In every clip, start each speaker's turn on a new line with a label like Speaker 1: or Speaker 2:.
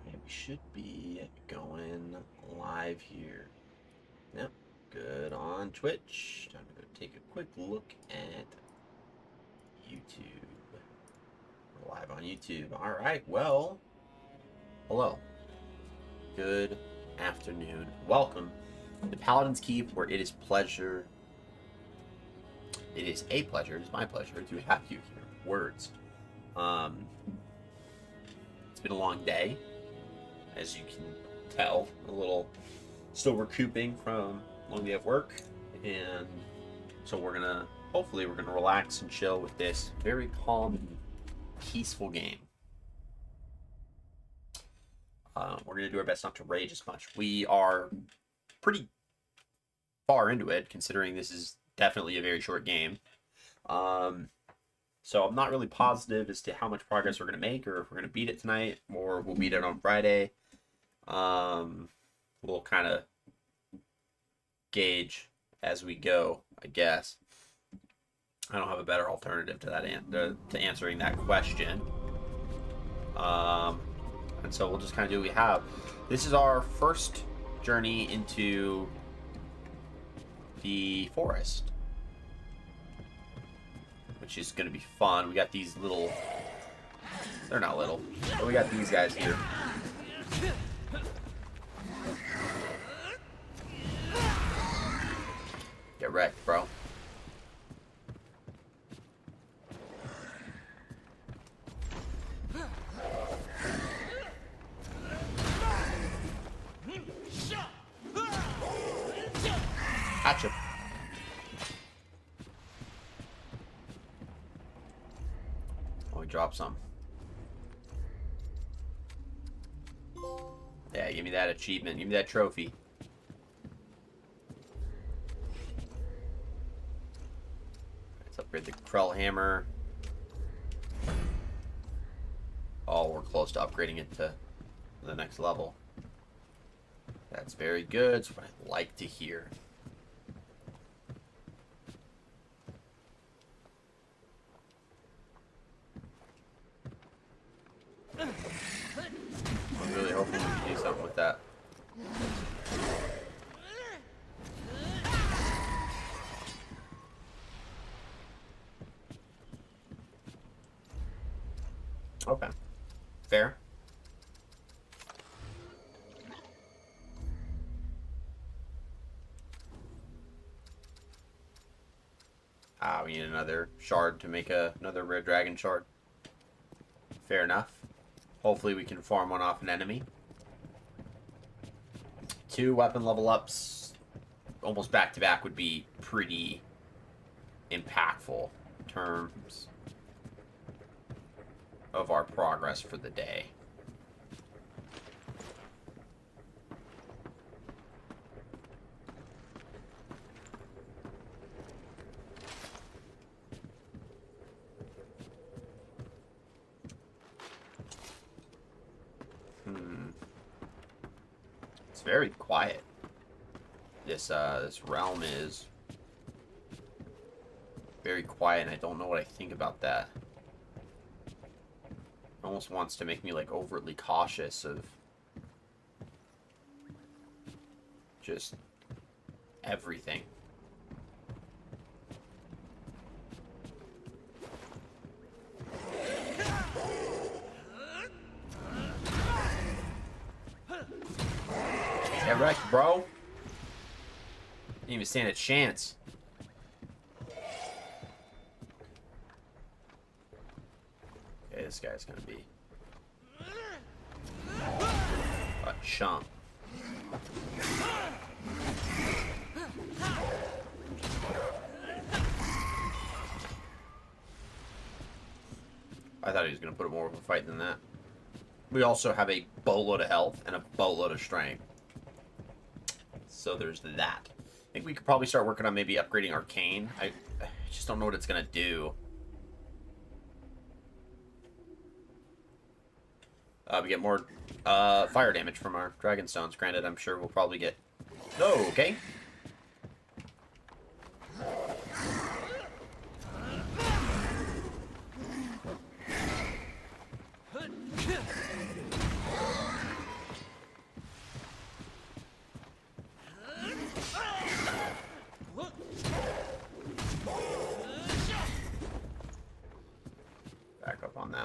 Speaker 1: We should be going live here. Yep, good on Twitch. Time to go take a quick look at YouTube. We're live on YouTube. All right, well, hello. Good afternoon. Welcome to Paladins Keep, where it is a pleasure, it is my pleasure to have you here. Words. It's been a long day, as you can tell. A little still recouping from a long day of work, and so hopefully we're gonna relax and chill with this very calm and peaceful game. We're gonna do our best not to rage as much. We are pretty far into it, considering this is definitely a very short game. So I'm not really positive as to how much progress we're going to make, or if we're going to beat it tonight, or we'll beat it on Friday. We'll kind of gauge as we go, I guess. I don't have a better alternative to that to answering that question. And so we'll just kind of do what we have. This is our first journey into the forest, which is going to be fun. We got these little... They're not little, but we got these guys here. Get wrecked, bro. Gotcha. Oh, we dropped some. Yeah, give me that achievement. Give me that trophy. Let's upgrade the Krell hammer. Oh, we're close to upgrading it to the next level. That's very good. That's what I like to hear. I'm really hoping we can do something with that. Okay. Fair. We need another shard to make another red dragon shard. Fair enough. Hopefully we can farm one off an enemy. 2 weapon level ups almost back to back would be pretty impactful in terms of our progress for the day. It's very quiet. This realm is very quiet, and I don't know what I think about that. It almost wants to make me like overtly cautious of just everything. Get wrecked, bro. Didn't even stand a chance. Okay, this guy's gonna be a chump. I thought he was gonna put up more of a fight than that. We also have a boatload of health and a boatload of strength. So there's that. I think we could probably start working on maybe upgrading Arcane. I just don't know what it's going to do. We get more fire damage from our Dragon Stones. Granted, I'm sure we'll probably get... Oh, okay.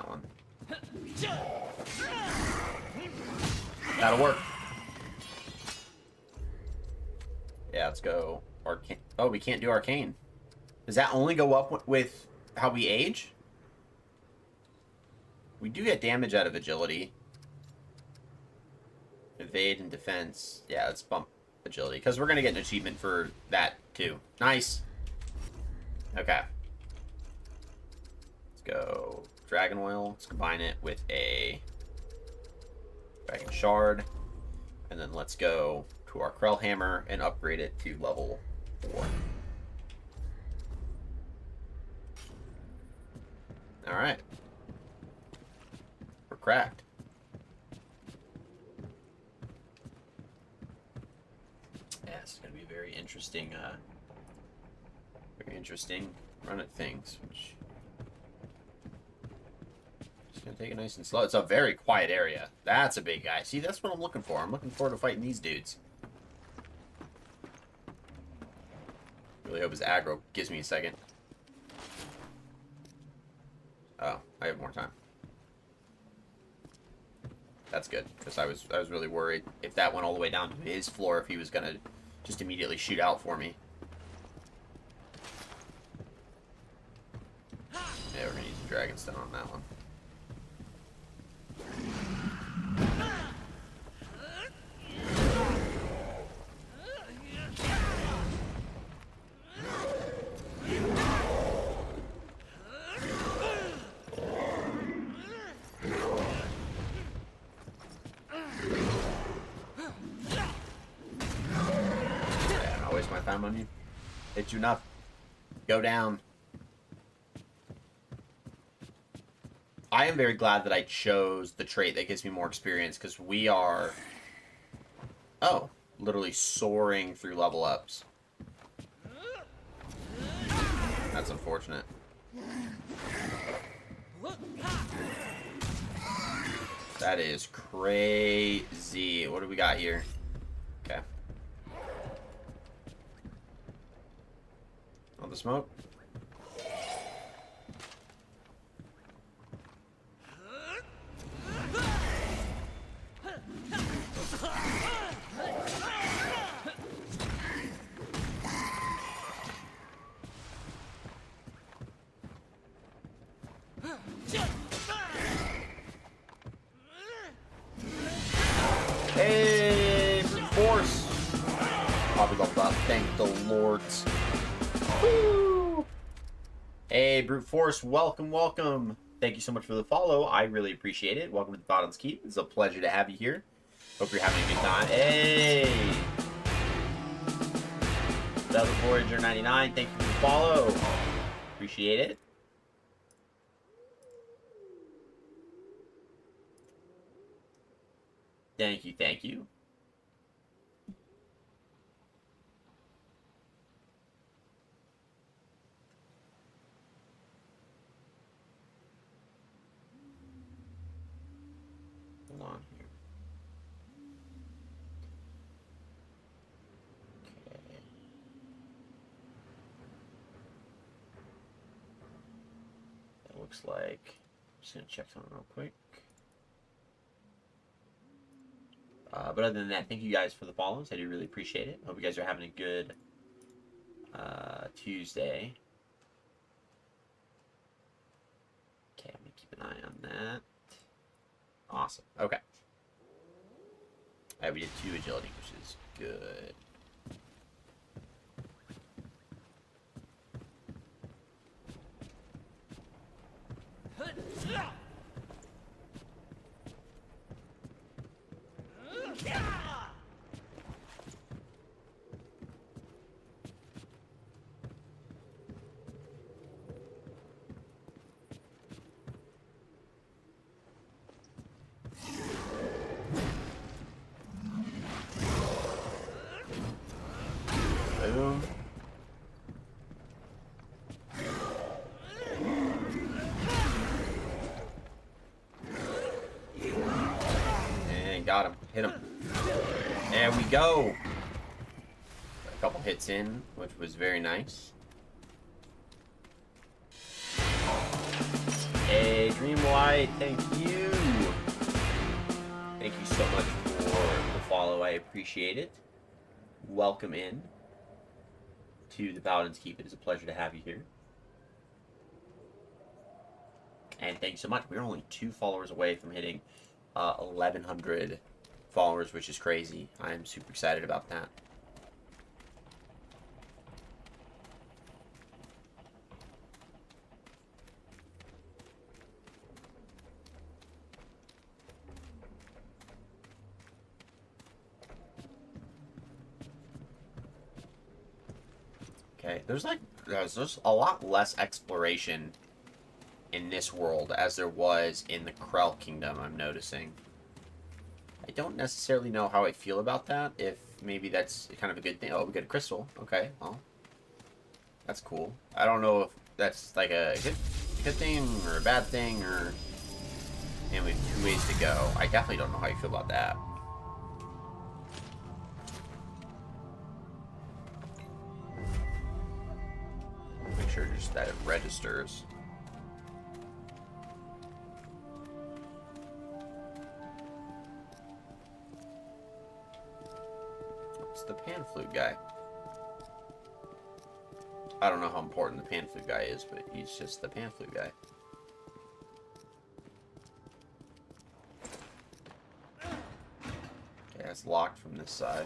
Speaker 1: that one. That'll work. Yeah, let's go. Arcane. Oh, we can't do Arcane. Does that only go up with how we age? We do get damage out of Agility. Evade and Defense. Yeah, let's bump Agility. Because we're going to get an achievement for that, too. Nice. Okay. Let's go Dragon Oil. Let's combine it with a Dragon Shard. And then let's go to our Krell Hammer and upgrade it to level 4. Alright. We're cracked. Yeah, this is going to be a very interesting run at things, which just going to take it nice and slow. It's a very quiet area. That's a big guy. See, that's what I'm looking for. I'm looking forward to fighting these dudes. Really hope his aggro gives me a second. Oh, I have more time. That's good, because I was really worried if that went all the way down to his floor, if he was gonna just immediately shoot out for me. Yeah, we're gonna use the Dragonstone on that one. On you. Hit you enough. Go down. I am very glad that I chose the trait that gives me more experience, because we are literally soaring through level ups. That's unfortunate. That is crazy. What do we got here? Okay. On the smoke. Hey, brute force. Probably leveled up. Thank the lords. Woo! Hey, brute force. Welcome, welcome. Thank you so much for the follow. I really appreciate it. Welcome to the Paladins Keep. It's a pleasure to have you here. Hope you're having a good time. Hey! Delta Voyager 99. Thank you for the follow. Appreciate it. Thank you, thank you. Hold on here. Okay. It looks like, I'm just gonna check something real quick. But other than that, thank you guys for the follows. I do really appreciate it. Hope you guys are having a good Tuesday. Okay, I'm going to keep an eye on that. Awesome. Okay. Alright, we did 2 agility, which is good. Boom. And got him. Hit him. There we go. A couple hits in, which was very nice. Hey, Dreamlight, thank you. Thank you so much for the follow. I appreciate it. Welcome in to the Paladins Keep. It is a pleasure to have you here. And thanks so much. We're only 2 followers away from hitting 1,100 followers, which is crazy. I'm super excited about that. Okay, there's a lot less exploration in this world as there was in the Krell Kingdom, I'm noticing. I don't necessarily know how I feel about that, if maybe that's kind of a good thing. Oh, we got a crystal. Okay, well, that's cool. I don't know if that's like a good thing or a bad thing, or... And we have 2 ways to go. I definitely don't know how you feel about that. Make sure just that it registers. It's the pan flute guy. I don't know how important the pan flute guy is, but he's just the pan flute guy. Okay, it's locked from this side.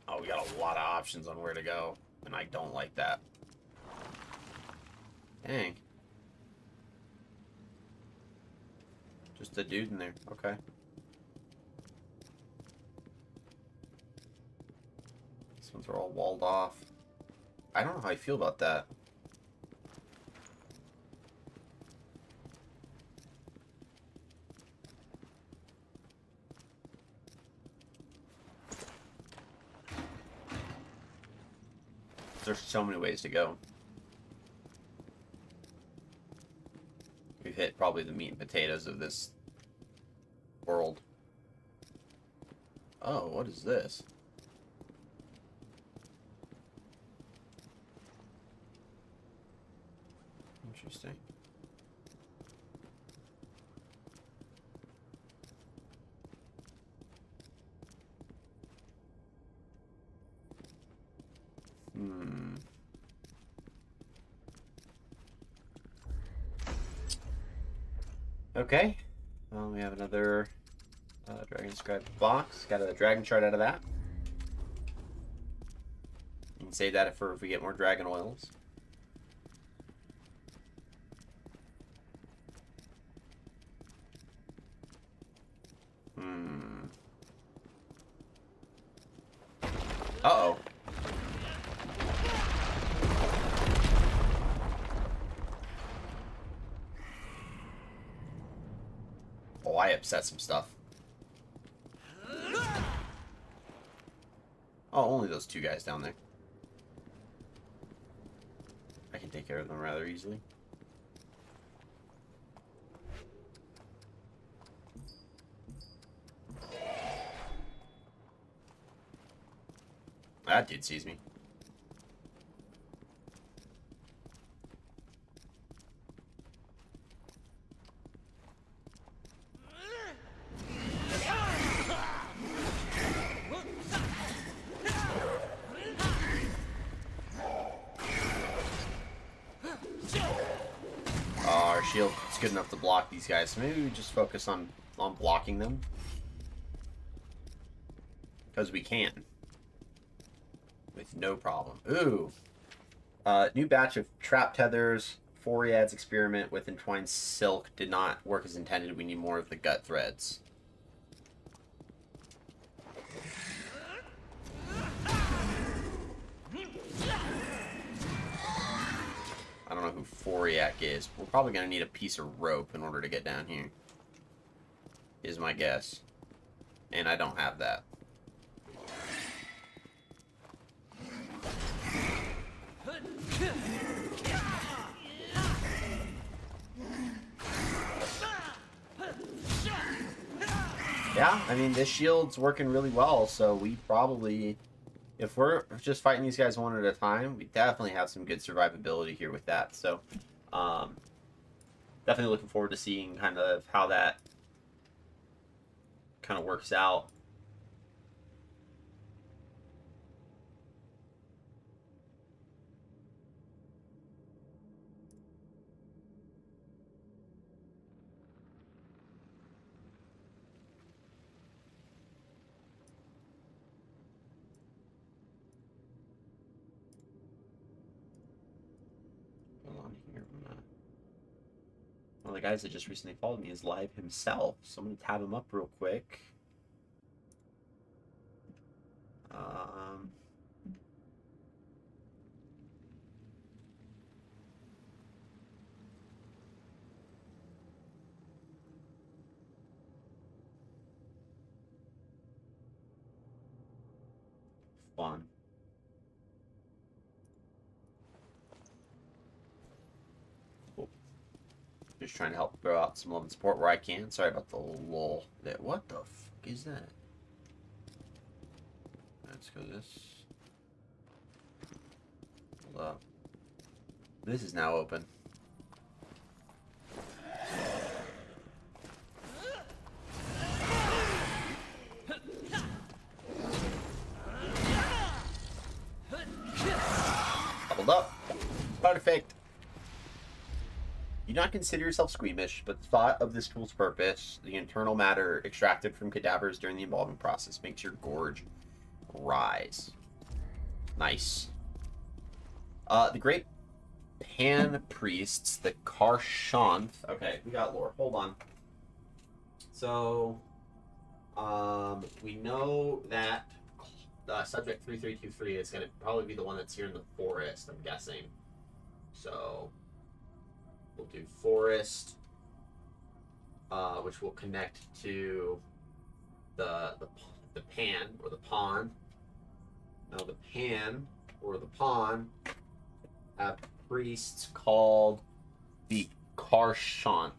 Speaker 1: Oh, we got a lot of options on where to go, and I don't like that. Dang. Just a dude in there. Okay. These ones are all walled off. I don't know how I feel about that. There's so many ways to go. We've hit probably the meat and potatoes of this world. Oh, what is this? Interesting. Okay. Well, we have another Dragon Scribe box. Got a dragon shard out of that. You can save that for if we get more dragon oils. Uh-oh. Oh, I upset some stuff. Oh, only those 2 guys down there. I can take care of them rather easily. That dude sees me. Our shield is good enough to block these guys, so maybe we just focus on blocking them. Because we can. With no problem. Ooh. New batch of trap tethers. Foriad's experiment with entwined silk did not work as intended. We need more of the gut threads. I don't know who Foriak is. We're probably going to need a piece of rope in order to get down here. Is my guess. And I don't have that. Yeah, I mean, this shield's working really well, so we probably, if we're just fighting these guys one at a time, we definitely have some good survivability here with that. So, definitely looking forward to seeing kind of how that kind of works out. Hold on here. One of the guys that just recently followed me is live himself, so I'm going to tab him up real quick. Fun. Cool. Just trying to help throw out some love and support where I can. Sorry about the lull. What the fuck is that? Let's go this. Hold up. This is now open. Doubled up. Perfect. You do not consider yourself squeamish, but the thought of this tool's purpose, the internal matter extracted from cadavers during the embalming process, makes your gorge rise. Nice. The great Pan priests, the Karshanth. Okay, we got lore. Hold on. So, we know that subject 3323 is going to probably be the one that's here in the forest, I'm guessing. So, we'll do forest, which will connect to the pan or the pond. Now the pan or the pond have priests called the Karshanth.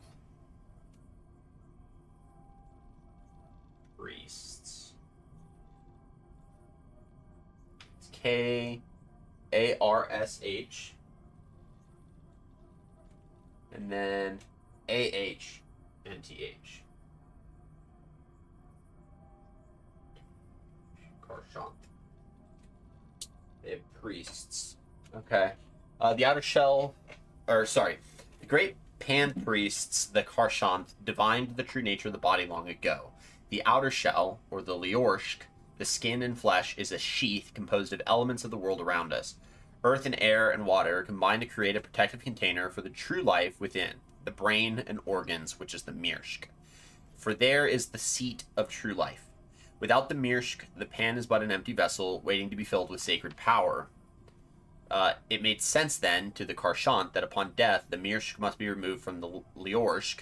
Speaker 1: Priests. It's Karsh. And then AHNTH. Karshanth. They have priests. Okay. The outer shell, the great Pan priests, the Karshanth, divined the true nature of the body long ago. The outer shell, or the Liorsk, the skin and flesh, is a sheath composed of elements of the world around us. Earth and air and water combine to create a protective container for the true life within, the brain and organs, which is the Mirsk. For there is the seat of true life. Without the Mirsk, the pan is but an empty vessel waiting to be filled with sacred power. It made sense then to the Karshanth that upon death, the Mirsk must be removed from the Liorsk.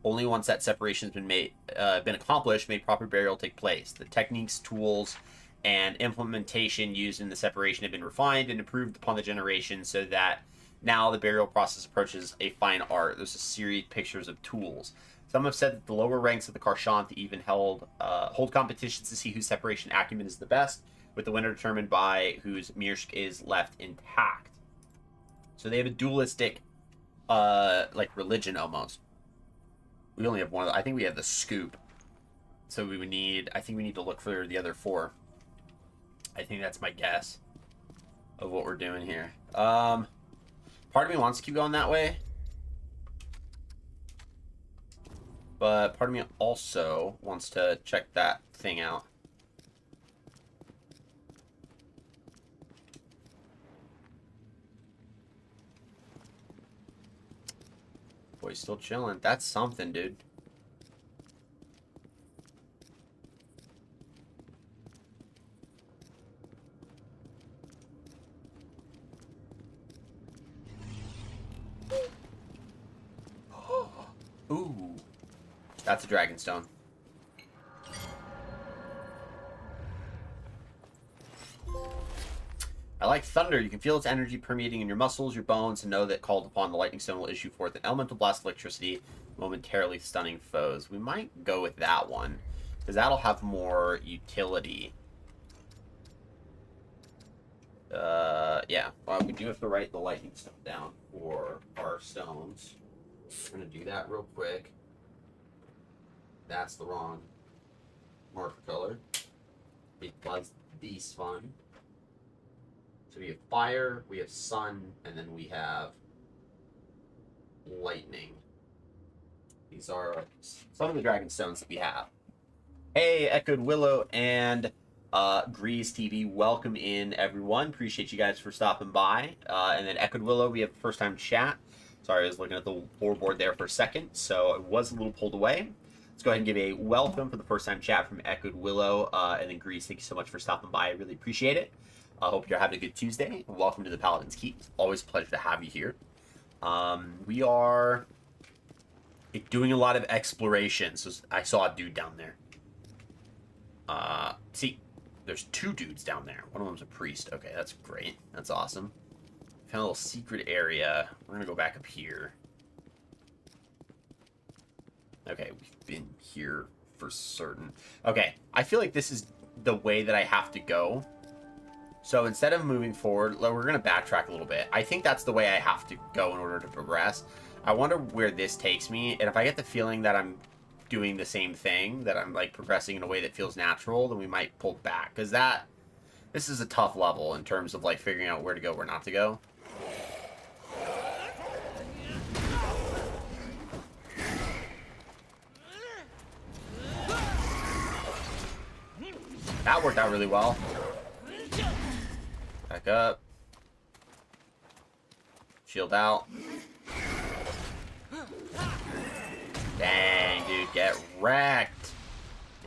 Speaker 1: Only once that separation has been accomplished may proper burial take place. The techniques, tools, and implementation used in the separation have been refined and improved upon the generation so that now the burial process approaches a fine art. There's a series of pictures of tools. Some have said that the lower ranks of the Karshanth even hold competitions to see whose separation acumen is the best, with the winner determined by whose Mirsk is left intact. So they have a dualistic, religion almost. We only have one. I think we have the scoop. So we need to look for the other four. I think that's my guess of what we're doing here. Part of me wants to keep going that way, but part of me also wants to check that thing out. Boy, he's still chilling. That's something, dude. Ooh. That's a Dragonstone. I like thunder. You can feel its energy permeating in your muscles, your bones, and know that called upon, the lightning stone will issue forth an elemental blast of electricity, momentarily stunning foes. We might go with that one. Because that'll have more utility. Yeah. We do have to write the lightning stone down for our stones. I'm going to do that real quick. That's the wrong marker color. Because these fun. So we have fire, we have sun, and then we have lightning. These are some of the dragon stones that we have. Hey, Echoed Willow and Grease TV, welcome in, everyone. Appreciate you guys for stopping by. And then Echoed Willow, we have first time chat. Sorry, I was looking at the board there for a second, so it was a little pulled away. Let's go ahead and give a welcome for the first time chat from Echoed Willow. And then Grease, thank you so much for stopping by. I really appreciate it. I hope you're having a good Tuesday. Welcome to the Paladins Keep. Always a pleasure to have you here. We are doing a lot of exploration. So I saw a dude down there. See, there's two dudes down there. One of them's a priest. Okay, that's great. That's awesome. Found a little secret area. We're gonna go back up here. Okay, we've been here for certain. Okay, I feel like this is the way that I have to go. So instead of moving forward, we're going to backtrack a little bit. I think that's the way I have to go in order to progress. I wonder where this takes me. And if I get the feeling that I'm doing the same thing, that I'm like progressing in a way that feels natural, then we might pull back. Because this is a tough level in terms of like figuring out where to go, where not to go. That worked out really well. Back up. Shield out. Dang, dude, get wrecked.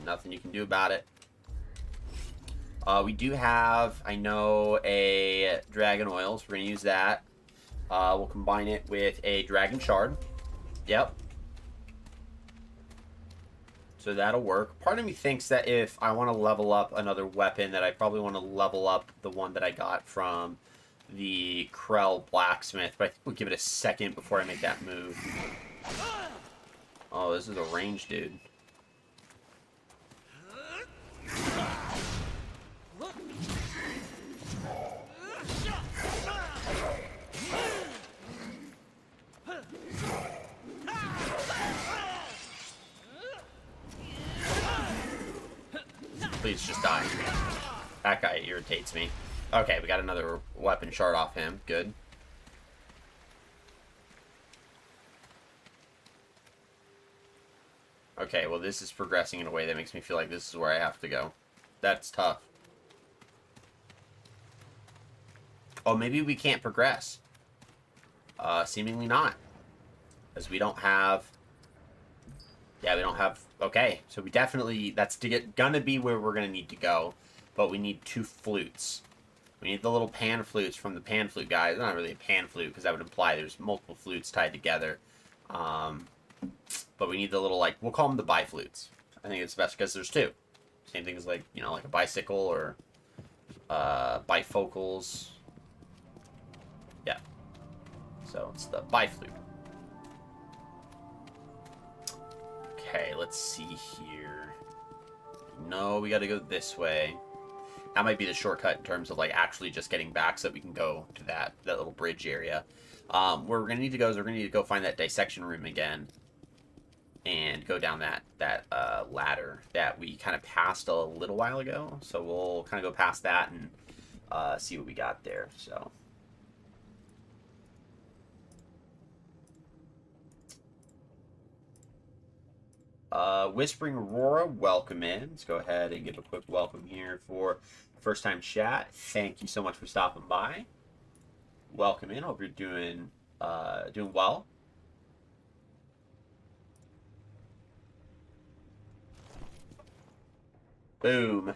Speaker 1: Nothing you can do about it. We do have, I know, a dragon oil, so we're going to use that. We'll combine it with a dragon shard. Yep. So that'll work. Part of me thinks that if I want to level up another weapon, that I probably want to level up the one that I got from the Krell blacksmith. But I think we'll give it a second before I make that move. Oh, this is a range dude. Please just die. That guy irritates me. Okay, we got another weapon shard off him. Good. Okay, well this is progressing in a way that makes me feel like this is where I have to go. That's tough. Oh, maybe we can't progress. Seemingly not. Because we don't have... Yeah, we don't have... Okay, so we definitely... That's gonna be where we're gonna need to go. But we need 2 flutes. We need the little pan flutes from the pan flute guy. It's not really a pan flute, because that would imply there's multiple flutes tied together. But we need the little, like... We'll call them the biflutes. I think it's best, because there's 2. Same thing as, like, you know, like a bicycle or... bifocals. Yeah. So, it's the biflute. Okay, let's see here. No, we gotta go this way. That might be the shortcut in terms of like actually just getting back so that we can go to that little bridge area. Where we're gonna need to go is we're gonna need to go find that dissection room again. And go down that ladder that we kind of passed a little while ago. So we'll kind of go past that and see what we got there. So... Whispering Aurora, welcome in. Let's go ahead and give a quick welcome here for first time chat. Thank you so much for stopping by. Welcome in. Hope you're doing well. Boom.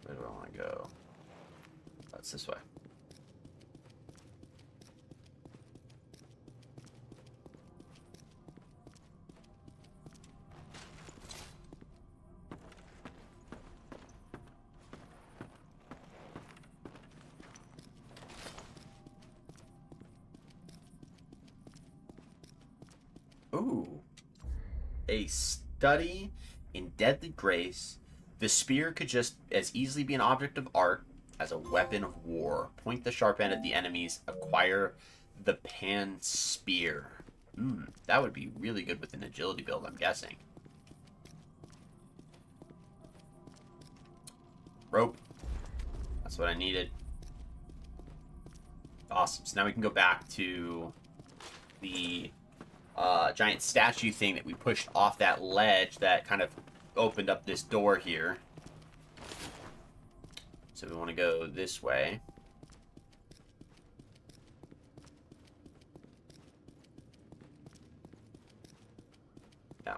Speaker 1: Where do I want to go? That's this way. Ooh. A study in deadly grace. The spear could just as easily be an object of art as a weapon of war. Point the sharp end at the enemies. Acquire the pan spear. That would be really good with an agility build, I'm guessing. Rope. That's what I needed. Awesome. So now we can go back to the giant statue thing that we pushed off that ledge that kind of opened up this door here. So we want to go this way. Yeah.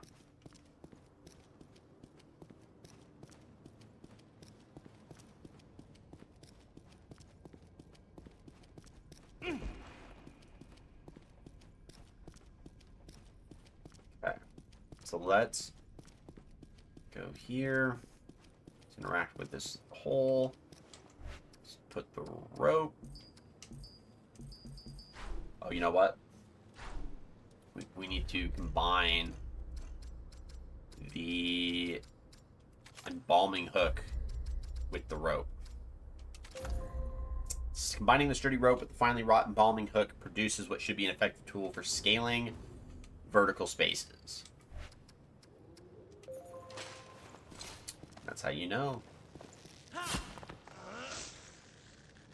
Speaker 1: Okay. So let's go here. Let's interact with this hole. Let's put the rope. Oh, you know what? We need to combine the embalming hook with the rope. Combining the sturdy rope with the finely wrought embalming hook produces what should be an effective tool for scaling vertical spaces. That's how you know.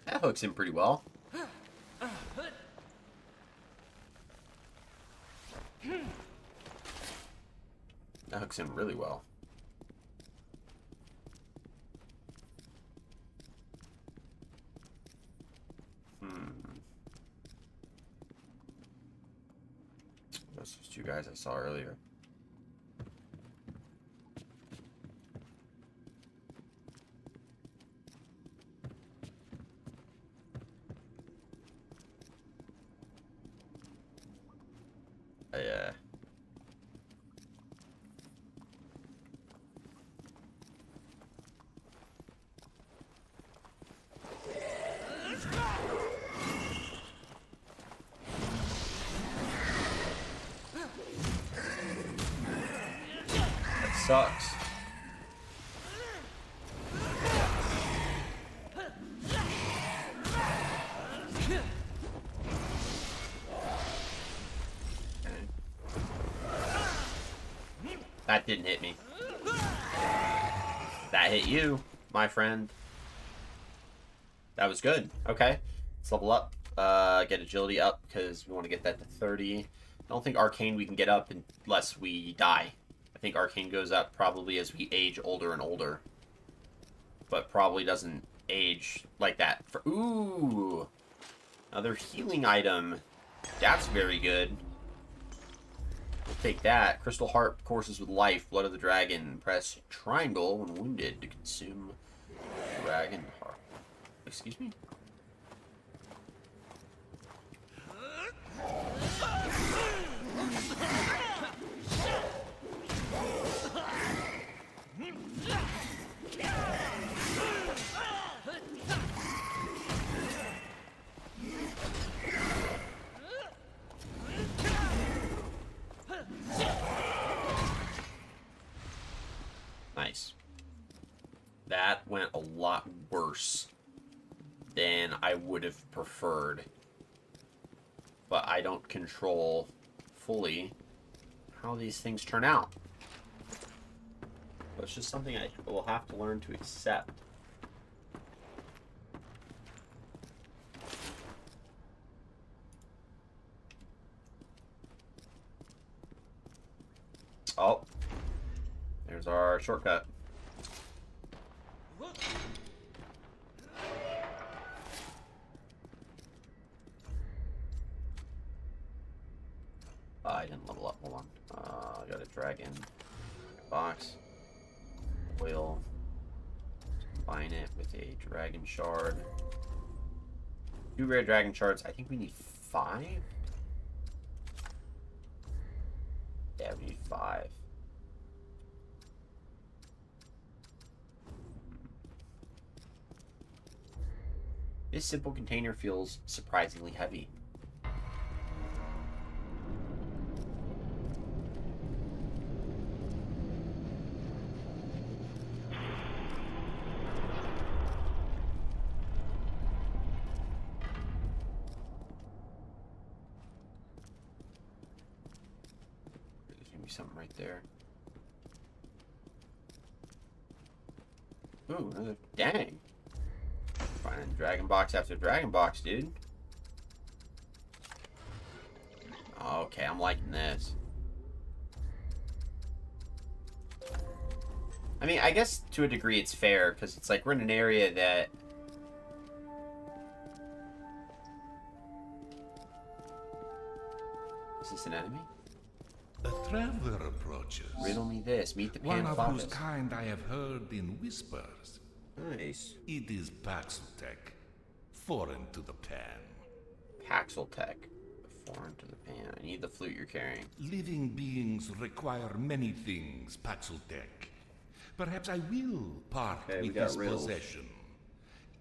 Speaker 1: That hooks in pretty well. That hooks in really well. Those two guys I saw earlier. Yeah. That sucks. That didn't hit me. That hit you, my friend. That was good. Okay. Let's level up. Get agility up because we want to get that to 30. I don't think arcane we can get up unless we die. I think arcane goes up probably as we age older and older. But probably doesn't age like that. Ooh! Another healing item. That's very good. We'll take that. Crystal Heart courses with life. Blood of the Dragon. Press triangle when wounded to consume Dragon Heart. Excuse me? Nice. That went a lot worse than I would have preferred. But I don't control fully how these things turn out. But it's just something I will have to learn to accept. Oh. There's our shortcut. I didn't level up. Hold on. I got a dragon box. Oil. Combine it with a dragon shard. 2 rare dragon shards. I think we need 5. Yeah, we need 5. This simple container feels surprisingly heavy. something right there. Ooh, another. Dang. Finding dragon box after dragon box, dude. Okay, I'm liking this. I mean, I guess to a degree it's fair, because it's like we're in an area that... Is this an enemy?
Speaker 2: A traveler approaches.
Speaker 1: Riddle me this. Meet the
Speaker 2: One of whose
Speaker 1: Paladins.
Speaker 2: kind I have heard in whispers.
Speaker 1: Nice.
Speaker 2: It is Paxeltech, foreign to the pan.
Speaker 1: Paxeltech. Foreign to the pan. I need the flute you're carrying.
Speaker 2: Living beings require many things, Paxeltech. Perhaps I will part with this
Speaker 1: riddles.
Speaker 2: possession.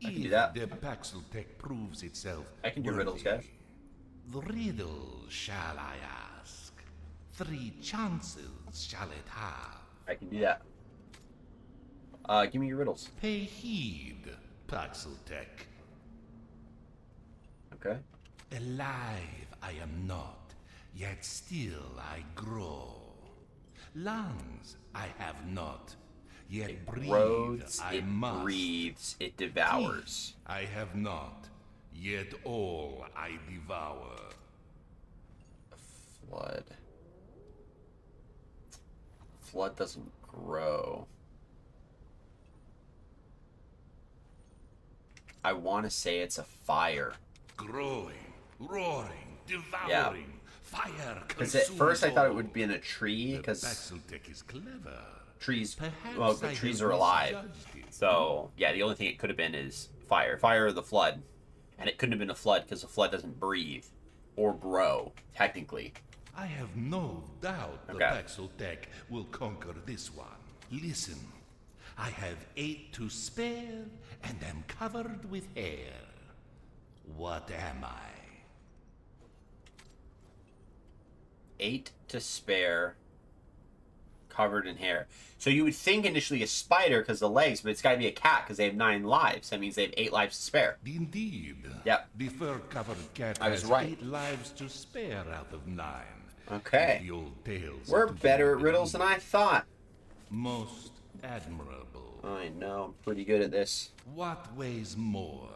Speaker 1: I can do
Speaker 2: If
Speaker 1: that.
Speaker 2: the Paxeltech proves itself
Speaker 1: I can do
Speaker 2: worthy.
Speaker 1: riddles, guys.
Speaker 2: The riddle shall I ask? 3 chances shall it have?
Speaker 1: I can do that. Give me your riddles.
Speaker 2: Pay heed, Paxeltech.
Speaker 1: Okay.
Speaker 2: Alive I am not, yet still I grow. Lungs I have not, yet breathe
Speaker 1: Grows,
Speaker 2: I
Speaker 1: it
Speaker 2: must.
Speaker 1: breathes, it devours.
Speaker 2: Teeth I have not, yet all I devour.
Speaker 1: Flood. Flood doesn't grow. I want to say it's a fire.
Speaker 2: Growing, roaring, devouring, fire.
Speaker 1: Because at first I thought it would be in a tree,
Speaker 2: The
Speaker 1: because
Speaker 2: Paxeltech is clever.
Speaker 1: trees,
Speaker 2: Perhaps
Speaker 1: well, the
Speaker 2: I
Speaker 1: trees
Speaker 2: have
Speaker 1: are alive.
Speaker 2: misjudged it.
Speaker 1: So, yeah, the only thing it could have been is fire. Fire or the flood. And it couldn't have been a flood, because the flood doesn't breathe or grow, technically.
Speaker 2: I have no doubt the
Speaker 1: Okay.
Speaker 2: Paxeltech will conquer this one. Listen, I have 8 to spare and am covered with hair. What am I?
Speaker 1: 8 to spare, covered in hair. So you would think initially a spider because the legs, but it's got to be a cat because they have 9 lives. That means they have 8 lives to spare.
Speaker 2: Indeed.
Speaker 1: Yep.
Speaker 2: The fur-covered cat
Speaker 1: I was
Speaker 2: has
Speaker 1: right.
Speaker 2: 8 lives to spare out of 9.
Speaker 1: Okay.
Speaker 2: The old tales
Speaker 1: We're
Speaker 2: are to
Speaker 1: better
Speaker 2: be
Speaker 1: at riddles than I thought.
Speaker 2: Most admirable.
Speaker 1: I know, I'm pretty good at this.
Speaker 2: What weighs more?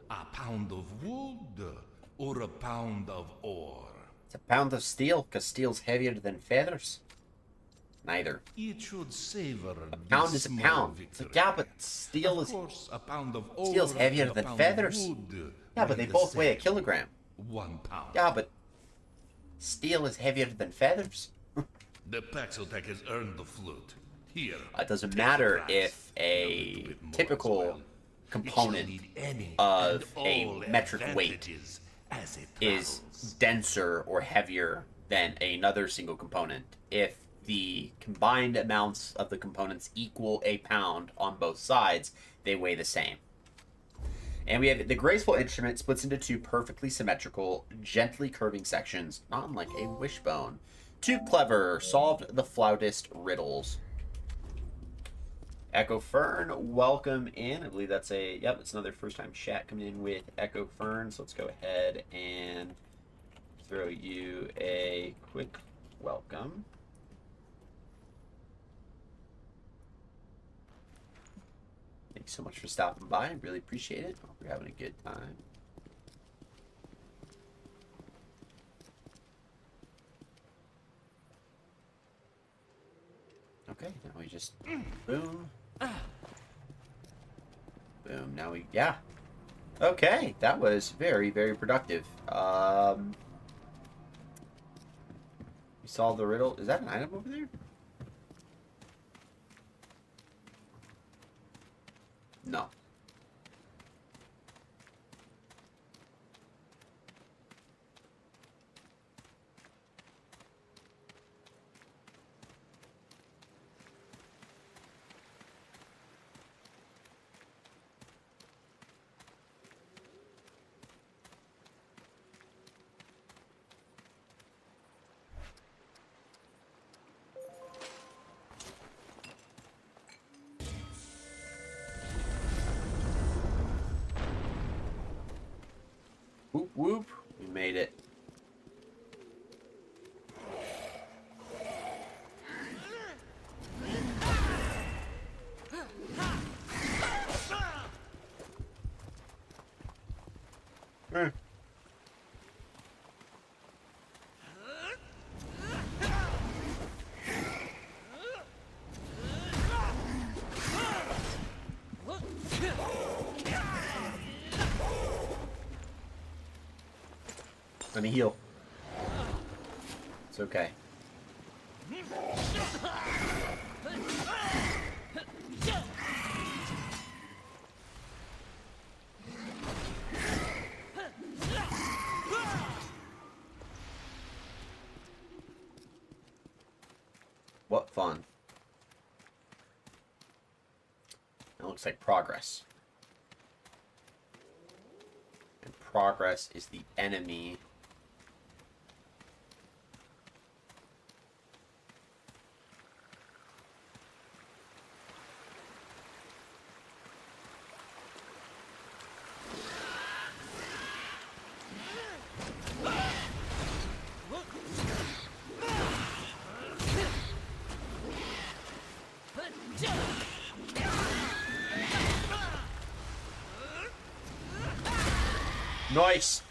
Speaker 2: A pound of wood or a pound of ore?
Speaker 1: It's a pound of steel because steel's heavier than feathers. Neither.
Speaker 2: It should savor
Speaker 1: A pound is a pound. It's like, yeah, but steel
Speaker 2: Of
Speaker 1: is...
Speaker 2: course, a pound of ore
Speaker 1: Steel's heavier
Speaker 2: and a
Speaker 1: than
Speaker 2: pound
Speaker 1: feathers.
Speaker 2: Of wood
Speaker 1: Yeah, but they both weigh a
Speaker 2: the
Speaker 1: kilogram.
Speaker 2: same. 1 pound.
Speaker 1: Yeah, but steel is heavier than feathers.
Speaker 2: The Paxeltech has earned the flute. Here.
Speaker 1: It doesn't
Speaker 2: take
Speaker 1: matter
Speaker 2: the prize.
Speaker 1: if
Speaker 2: A
Speaker 1: a
Speaker 2: little bit more
Speaker 1: typical
Speaker 2: as well.
Speaker 1: component
Speaker 2: It shall need any
Speaker 1: of
Speaker 2: and
Speaker 1: a
Speaker 2: all
Speaker 1: metric weight
Speaker 2: advantages as it
Speaker 1: is
Speaker 2: travels.
Speaker 1: denser or heavier than another single component if the combined amounts of the components equal a pound on both sides, they weigh the same. And we have the graceful instrument splits into 2 perfectly symmetrical, gently curving sections, not unlike a wishbone. Too clever, solved the flautist riddles. Echo Fern, welcome in. I believe that's it's another first time chat coming in with Echo Fern. So let's go ahead and throw you a quick welcome. Thanks so much for stopping by. I really appreciate it. Hope you're having a good time. Okay, now we just boom. Boom. Now we Okay, that was very, very productive. You solved the riddle. Is that an item over there? No. Whoop whoop. We made it. Let me heal. It's okay. What fun. That looks like progress. And progress is the enemy. Nice!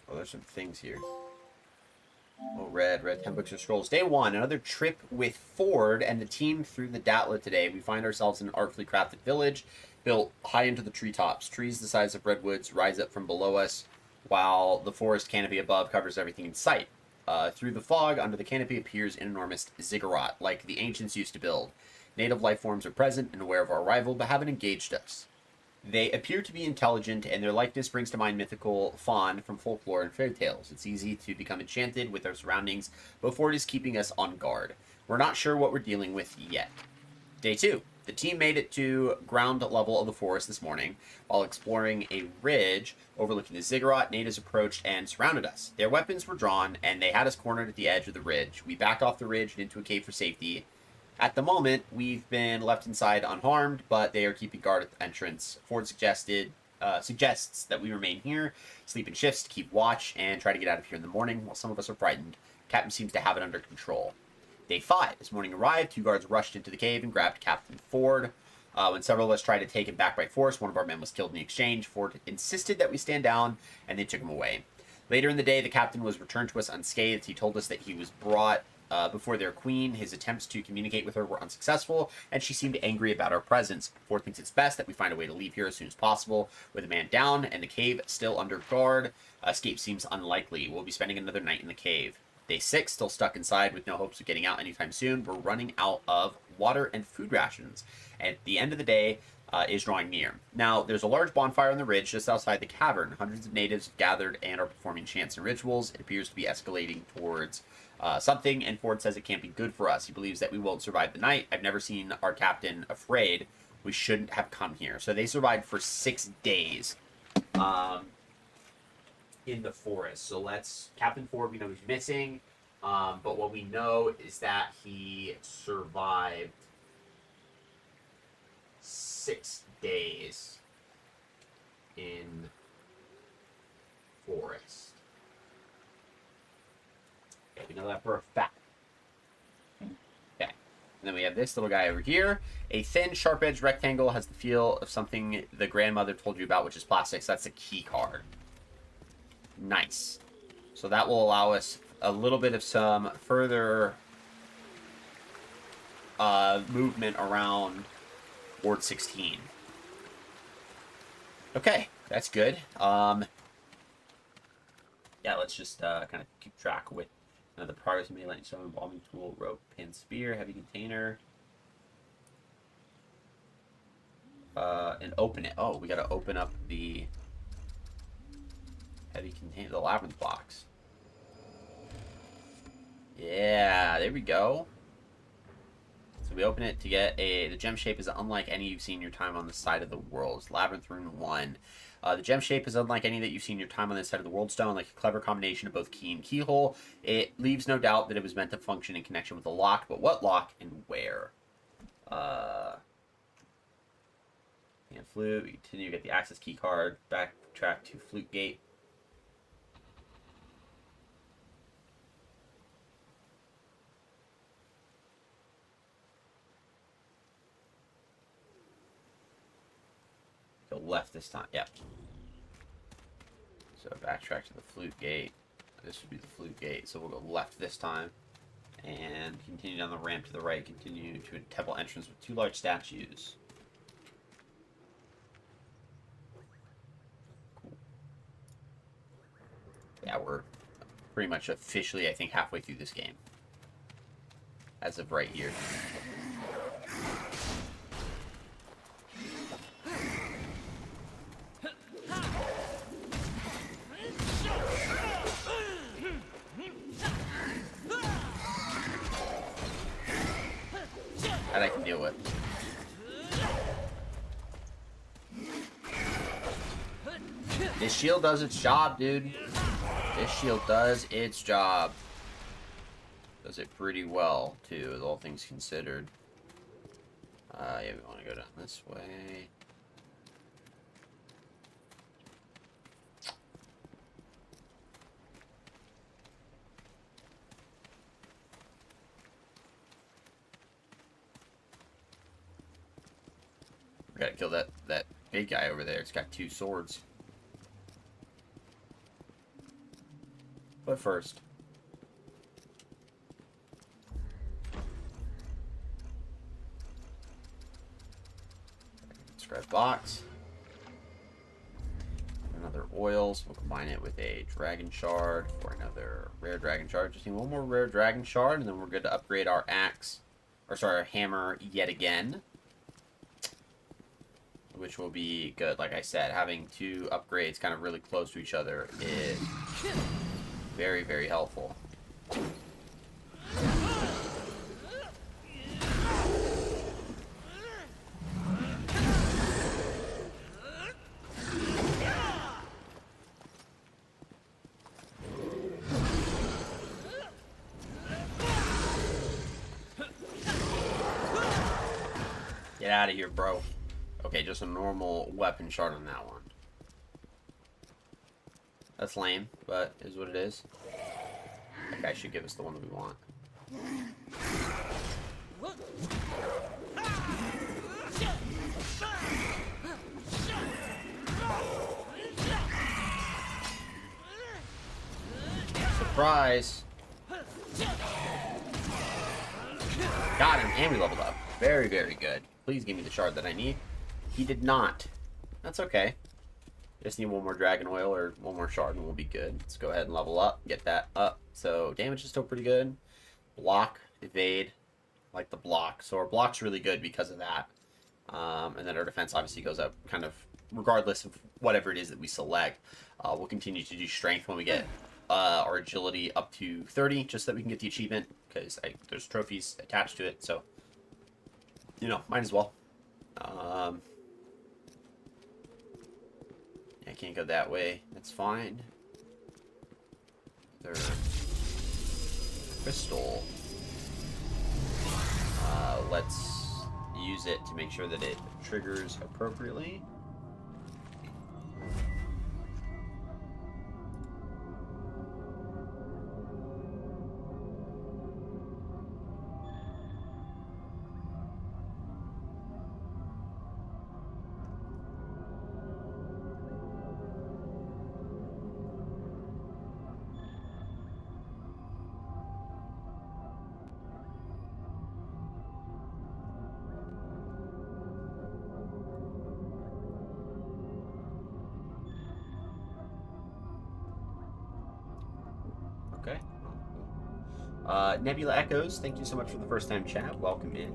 Speaker 1: Oh, there's some things here. Oh, red 10 books or scrolls. Day 1, another trip with Ford and the team through the Datla today. We find ourselves in an artfully crafted village built high into the treetops. Trees the size of redwoods rise up from below us, while the forest canopy above covers everything in sight. Through the fog, under the canopy appears an enormous ziggurat, like the ancients used to build. Native life forms are present and aware of our arrival, but haven't engaged us. They appear to be intelligent, and their likeness brings to mind mythical faun from folklore and fairy tales. It's easy to become enchanted with our surroundings, but Ford is keeping us on guard. We're not sure what we're dealing with yet. Day 2. The team made it to ground level of the forest this morning. While exploring a ridge overlooking the ziggurat, natives approached and surrounded us. Their weapons were drawn, and they had us cornered at the edge of the ridge. We backed off the ridge and into a cave for safety. At the moment, we've been left inside unharmed, but they are keeping guard at the entrance. Ford suggests that we remain here, sleep in shifts to keep watch, and try to get out of here in the morning, while some of us are frightened. Captain seems to have it under control. Day 5. This morning arrived. 2 guards rushed into the cave and grabbed Captain Ford. When several of us tried to take him back by force, one of our men was killed in the exchange. Ford insisted that we stand down, and they took him away. Later in the day, the captain was returned to us unscathed. He told us that he was brought before their queen. His attempts to communicate with her were unsuccessful, and she seemed angry about our presence. Ford thinks it's best that we find a way to leave here as soon as possible. With a man down and the cave still under guard, escape seems unlikely. We'll be spending another night in the cave. Day 6, still stuck inside with no hopes of getting out anytime soon. We're running out of water and food rations. And the end of the day is drawing near. Now, there's a large bonfire on the ridge just outside the cavern. Hundreds of natives have gathered and are performing chants and rituals. It appears to be escalating towards something, and Ford says it can't be good for us. He believes that we won't survive the night. I've never seen our captain afraid. We shouldn't have come here. So they survived for 6 days in the forest. So Captain Ford, we know he's missing, but what we know is that he survived 6 days in forest. Okay, we know that for a fact. Okay. And then we have this little guy over here. A thin, sharp-edged rectangle has the feel of something the grandmother told you about, which is plastic. So that's a key card. Nice. So that will allow us a little bit of some further movement around Ward 16. Okay, that's good. Yeah, let's just kind of keep track with the progress made. Lightning stone, bombing tool, rope, pin, spear, heavy container. And open it. Oh, we got to open up the heavy container, the labyrinth box. Yeah, there we go. So we open it to get the gem shape is unlike any you've seen in your time on the side of the world. It's Labyrinth Rune 1. The gem shape is unlike any that you've seen in your time on this side of the world stone, like a clever combination of both key and keyhole. It leaves no doubt that it was meant to function in connection with a lock, but what lock and where? And flute, we continue to get the access key card, backtrack to flute gate. Go left this time, yep. So backtrack to the flute gate. this would be the flute gate. So we'll go left this time. And continue down the ramp to the right. Continue to a temple entrance with 2 large statues. Cool. Yeah, we're pretty much officially, I think, halfway through this game. As of right here. That I can deal with. This shield does its job, dude. This shield does its job. Does it pretty well, too, with all things considered. Yeah, we want to go down this way. We gotta kill that big guy over there. It's got 2 swords. But first. Scratch box. Another oils. We'll combine it with a dragon shard for another rare dragon shard. Just need 1 more rare dragon shard, and then we're good to upgrade our axe. Or sorry, our hammer yet again. Which will be good. Like I said, having 2 upgrades kind of really close to each other is very, very helpful. Get out of here, bro. Okay, just a normal weapon shard on that one. That's lame, but is what it is. That guy should give us the one that we want. Surprise! Got him, and we leveled up. Very, very good. Please give me the shard that I need. He did not. That's okay. Just need 1 more dragon oil or 1 more shard and we'll be good. Let's go ahead and level up. Get that up. So damage is still pretty good. Block, evade. Like the block. So our block's really good because of that. And then our defense obviously goes up kind of regardless of whatever it is that we select. We'll continue to do strength when we get our agility up to 30 just so that we can get the achievement because there's trophies attached to it. So, you know, might as well. I can't go that way. That's fine. There's crystal. Let's use it to make sure that it triggers appropriately. Okay. Nebula Echoes, thank you so much for the first time chat. Welcome in.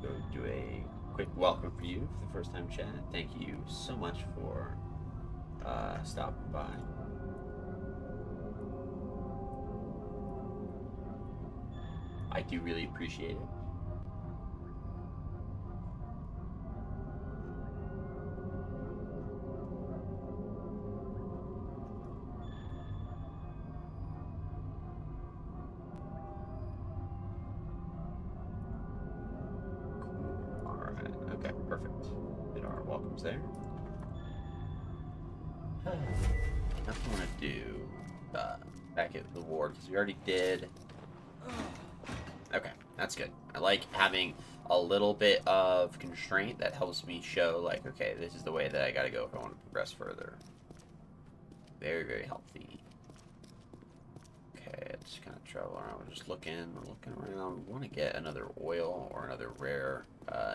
Speaker 1: Go do a quick welcome for you for the first time chat. Thank you so much for stopping by. I do really appreciate it. Okay, perfect. Did our welcomes there. Nothing I want to do back at the ward because we already did. Okay, that's good. I like having a little bit of constraint that helps me show like, okay, this is the way that I gotta go if I want to progress further. Very, very healthy. Okay, just kind of travel around. We're just looking around. We want to get another oil or another rare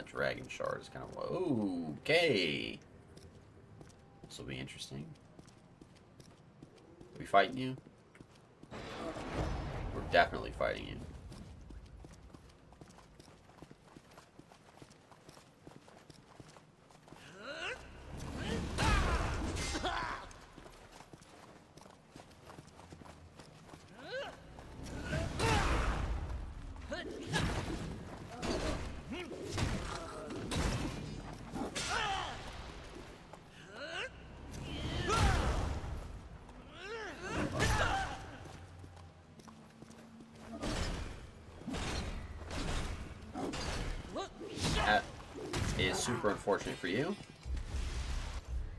Speaker 1: dragon shard. It's kind of okay. This will be interesting. Are we fighting you? We're definitely fighting you. That is super unfortunate for you.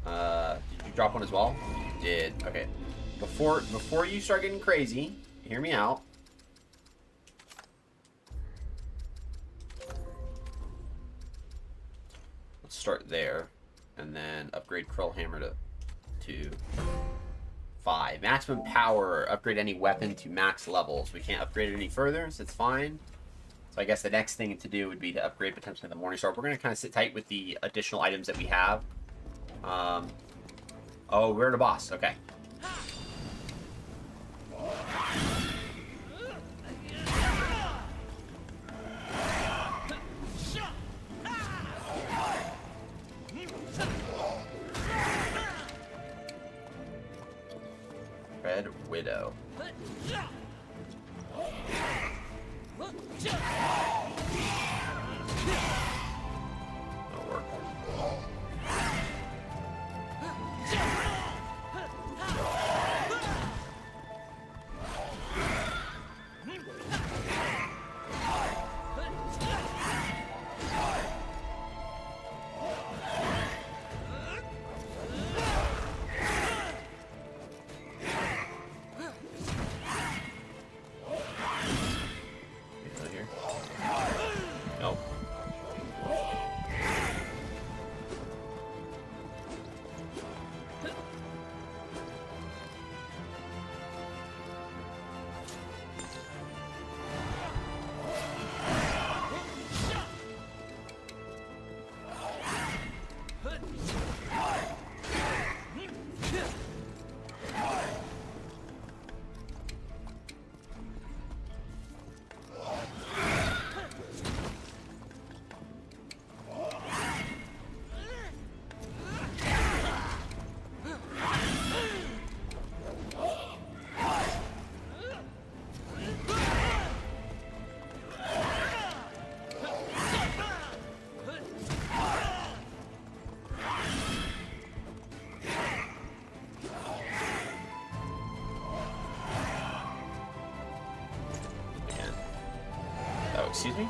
Speaker 1: Did you drop one as well? You did. Okay. Before you start getting crazy, hear me out. Let's start there, and then upgrade Curl Hammer to 5. Maximum power. Upgrade any weapon to max levels. We can't upgrade it any further, so it's fine. So I guess the next thing to do would be to upgrade potentially the Morning Star. We're going to kind of sit tight with the additional items that we have. Oh, we're at a boss. Okay. Red Widow. That'll work. Here. Nope. Oh, excuse me?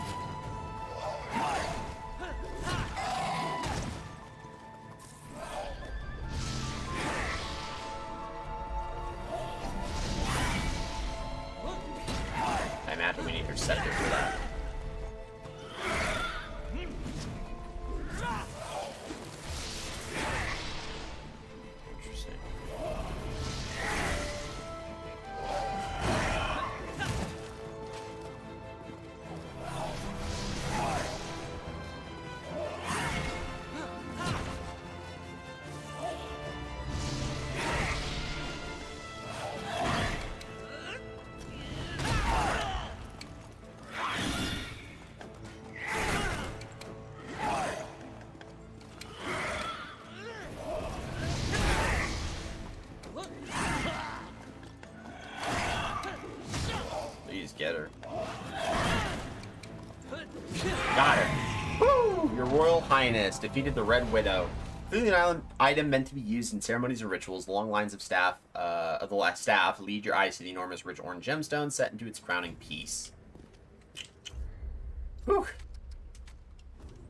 Speaker 1: I imagine we need her scepter for that. Interesting. Please get her. Got her. Woo! Your Royal Highness defeated the Red Widow. Clearly an item meant to be used in ceremonies or rituals. The long lines of staff, staff lead your eyes to the enormous rich orange gemstone set into its crowning piece. Whew.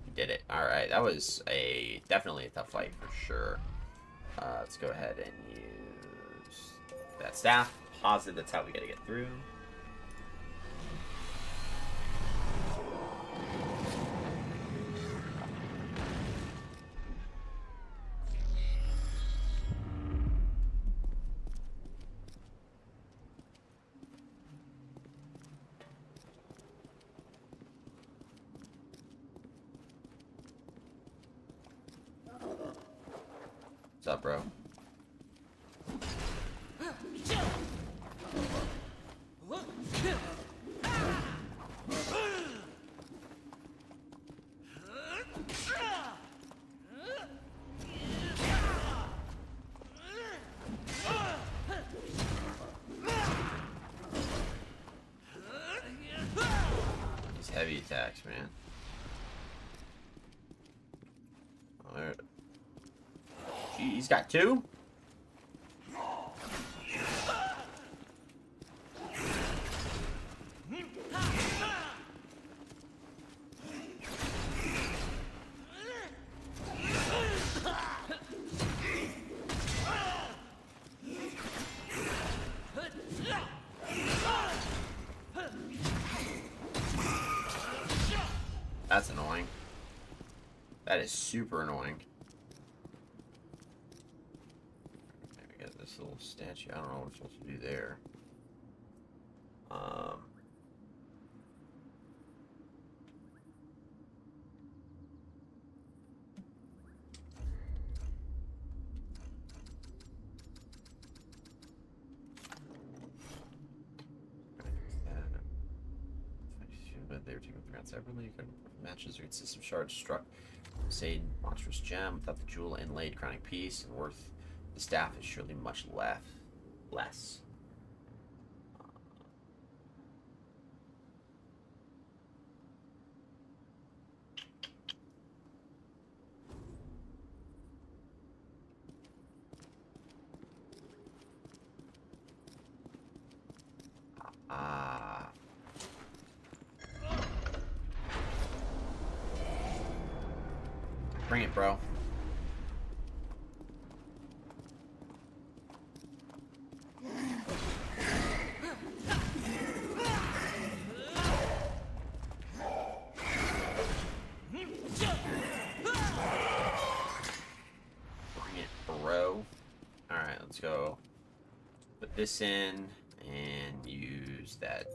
Speaker 1: You did it. Alright, that was definitely a tough fight for sure. Let's go ahead and use that staff. Positive that's how we gotta get through. What's up, bro? These heavy attacks, man. Oh, there. Gee, he's got two? That's annoying. That is super annoying. Maybe get this little statue. I don't know what we're supposed to do there. They were taken throughout separately. Matches read system shards struck. Say monstrous gem without the jewel inlaid crowning piece and worth the staff is surely much less. Bring it, bro. Bring it, bro. Alright, let's go. Put this in and use that.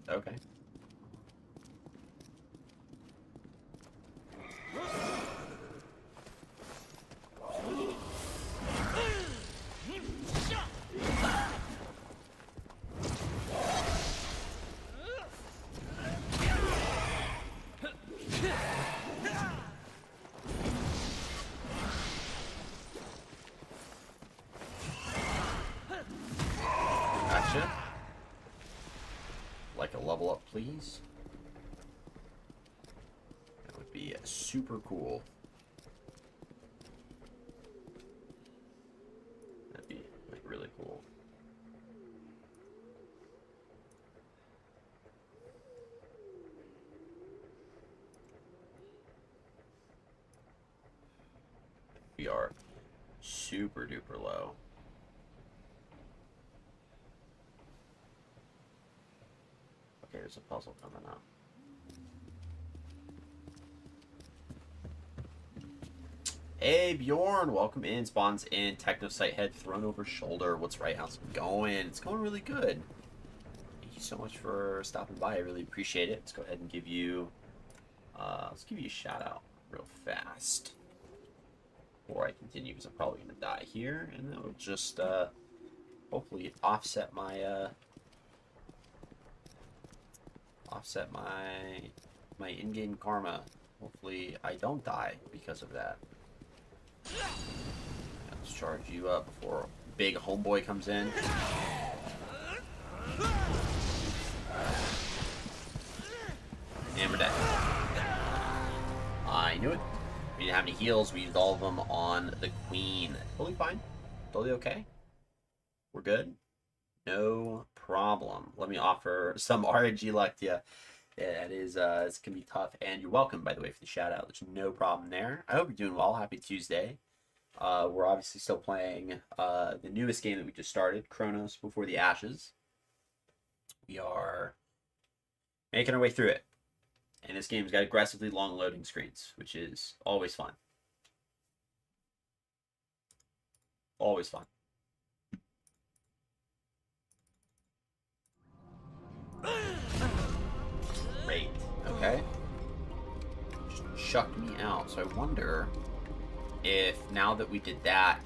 Speaker 1: Okay. Gotcha. Like a level up, please. That would be super cool. That'd be like really cool. We are super duper low. Okay, there's a puzzle coming up. Hey Bjorn, welcome in. Spawns in. Techno Sight head thrown over shoulder. What's right? How's it going? It's going really good. Thank you so much for stopping by. I really appreciate it. Let's go ahead and give you a shout out real fast before I continue, because I'm probably gonna die here, and that will just hopefully offset my my in-game karma. Hopefully I don't die because of that. Let's charge you up before big homeboy comes in. And we're dead. I knew it. We didn't have any heals. We used all of them on the queen. Totally fine. Totally okay. We're good. No problem. Let me offer some RNG luck to you. Yeah, it is. It's gonna be tough, and you're welcome, by the way, for the shout out. There's no problem there. I hope you're doing well. Happy Tuesday. We're obviously still playing the newest game that we just started, Chronos Before the Ashes. We are making our way through it, and this game's got aggressively long loading screens, which is always fun. Always fun. Great. Okay. Just chucked me out. So I wonder if now that we did that,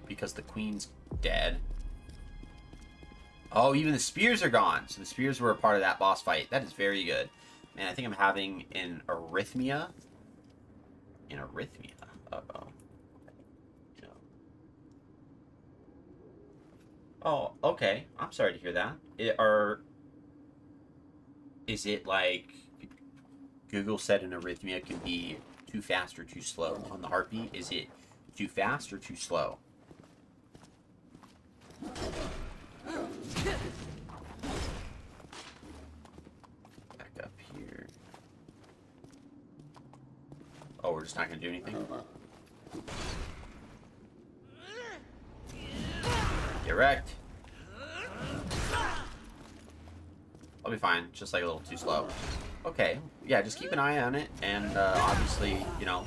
Speaker 1: because the queen's dead. Oh, even the spears are gone. So the spears were a part of that boss fight. That is very good. Man, I think I'm having an arrhythmia. An arrhythmia. Uh-oh. Oh, okay. I'm sorry to hear that. Is it like Google said an arrhythmia can be too fast or too slow on the heartbeat? Is it too fast or too slow? Back up here. Oh, we're just not going to do anything? Get wrecked. I'll be fine. Just like a little too slow. Okay. Yeah, just keep an eye on it. And obviously, you know,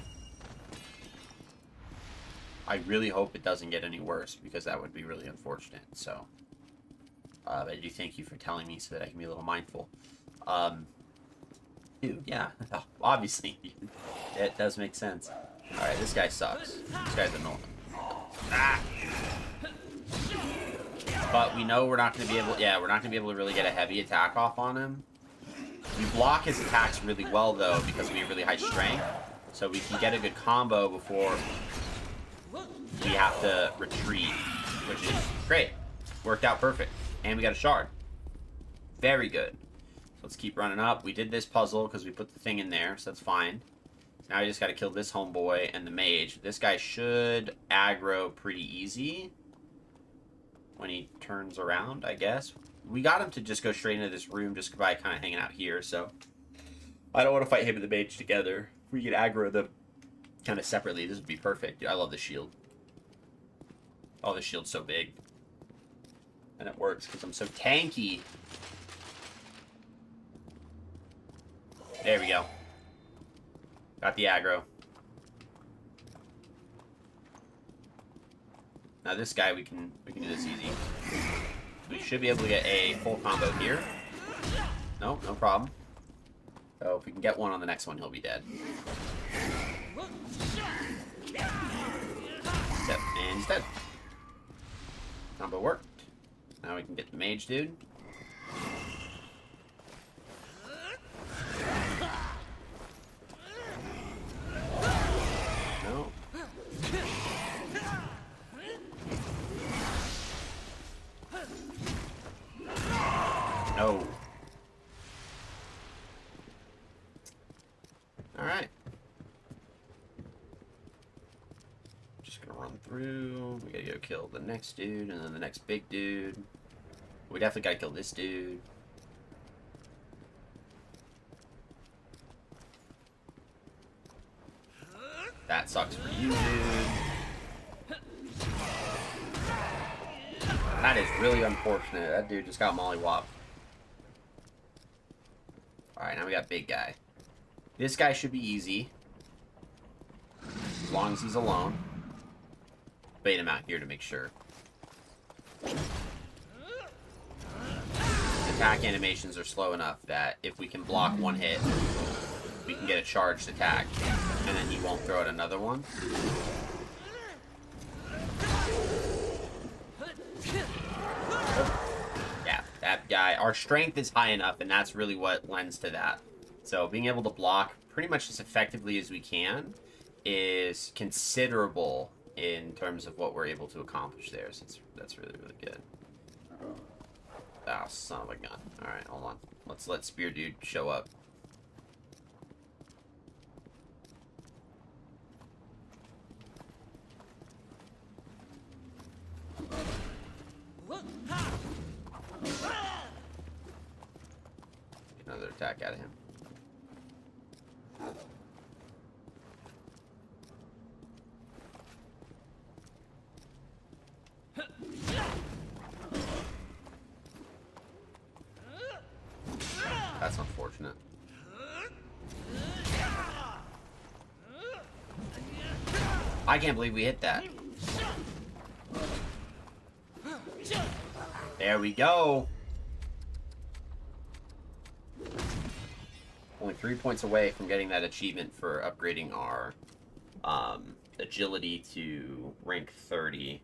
Speaker 1: I really hope it doesn't get any worse because that would be really unfortunate. So, I do thank you for telling me so that I can be a little mindful. Dude, yeah. Obviously. It does make sense. Alright, this guy sucks. This guy's annoying. Ah! But we know we're not going to be able... Yeah, we're not going to be able to really get a heavy attack off on him. We block his attacks really well, though, because we have really high strength. So we can get a good combo before we have to retreat, which is great. Worked out perfect. And we got a shard. Very good. So let's keep running up. We did this puzzle because we put the thing in there, so that's fine. Now we just got to kill this homeboy and the mage. This guy should aggro pretty easy when he turns around, I guess. We got him to just go straight into this room just by kind of hanging out here, so I don't want to fight him and the mage together. If we could aggro them kind of separately, this would be perfect. Dude, I love the shield. Oh, the shield's so big. And it works because I'm so tanky. There we go. Got the aggro. Now this guy, we can do this easy. We should be able to get a full combo here. No, no problem. So if we can get one on the next one, he'll be dead. Yep, and he's dead. Combo worked. Now we can get the mage dude. No. No. Alright. Just gonna run through. We gotta go kill the next dude and then the next big dude. We definitely gotta kill this dude. That sucks for you, dude. That is really unfortunate. That dude just got mollywopped. Alright, now we got big guy. This guy should be easy. As long as he's alone. Bait him out here to make sure. Attack animations are slow enough that if we can block one hit, we can get a charged attack. And then he won't throw out another one. Yeah, that guy. Our strength is high enough, and that's really what lends to that. So being able to block pretty much as effectively as we can is considerable in terms of what we're able to accomplish there. So that's really, really good. Oh, son of a gun. Alright, hold on. Let's let Spear Dude show up. Another attack out of him. That's unfortunate. I can't believe we hit that. There we go. only 3 points away from getting that achievement for upgrading our agility to rank 30.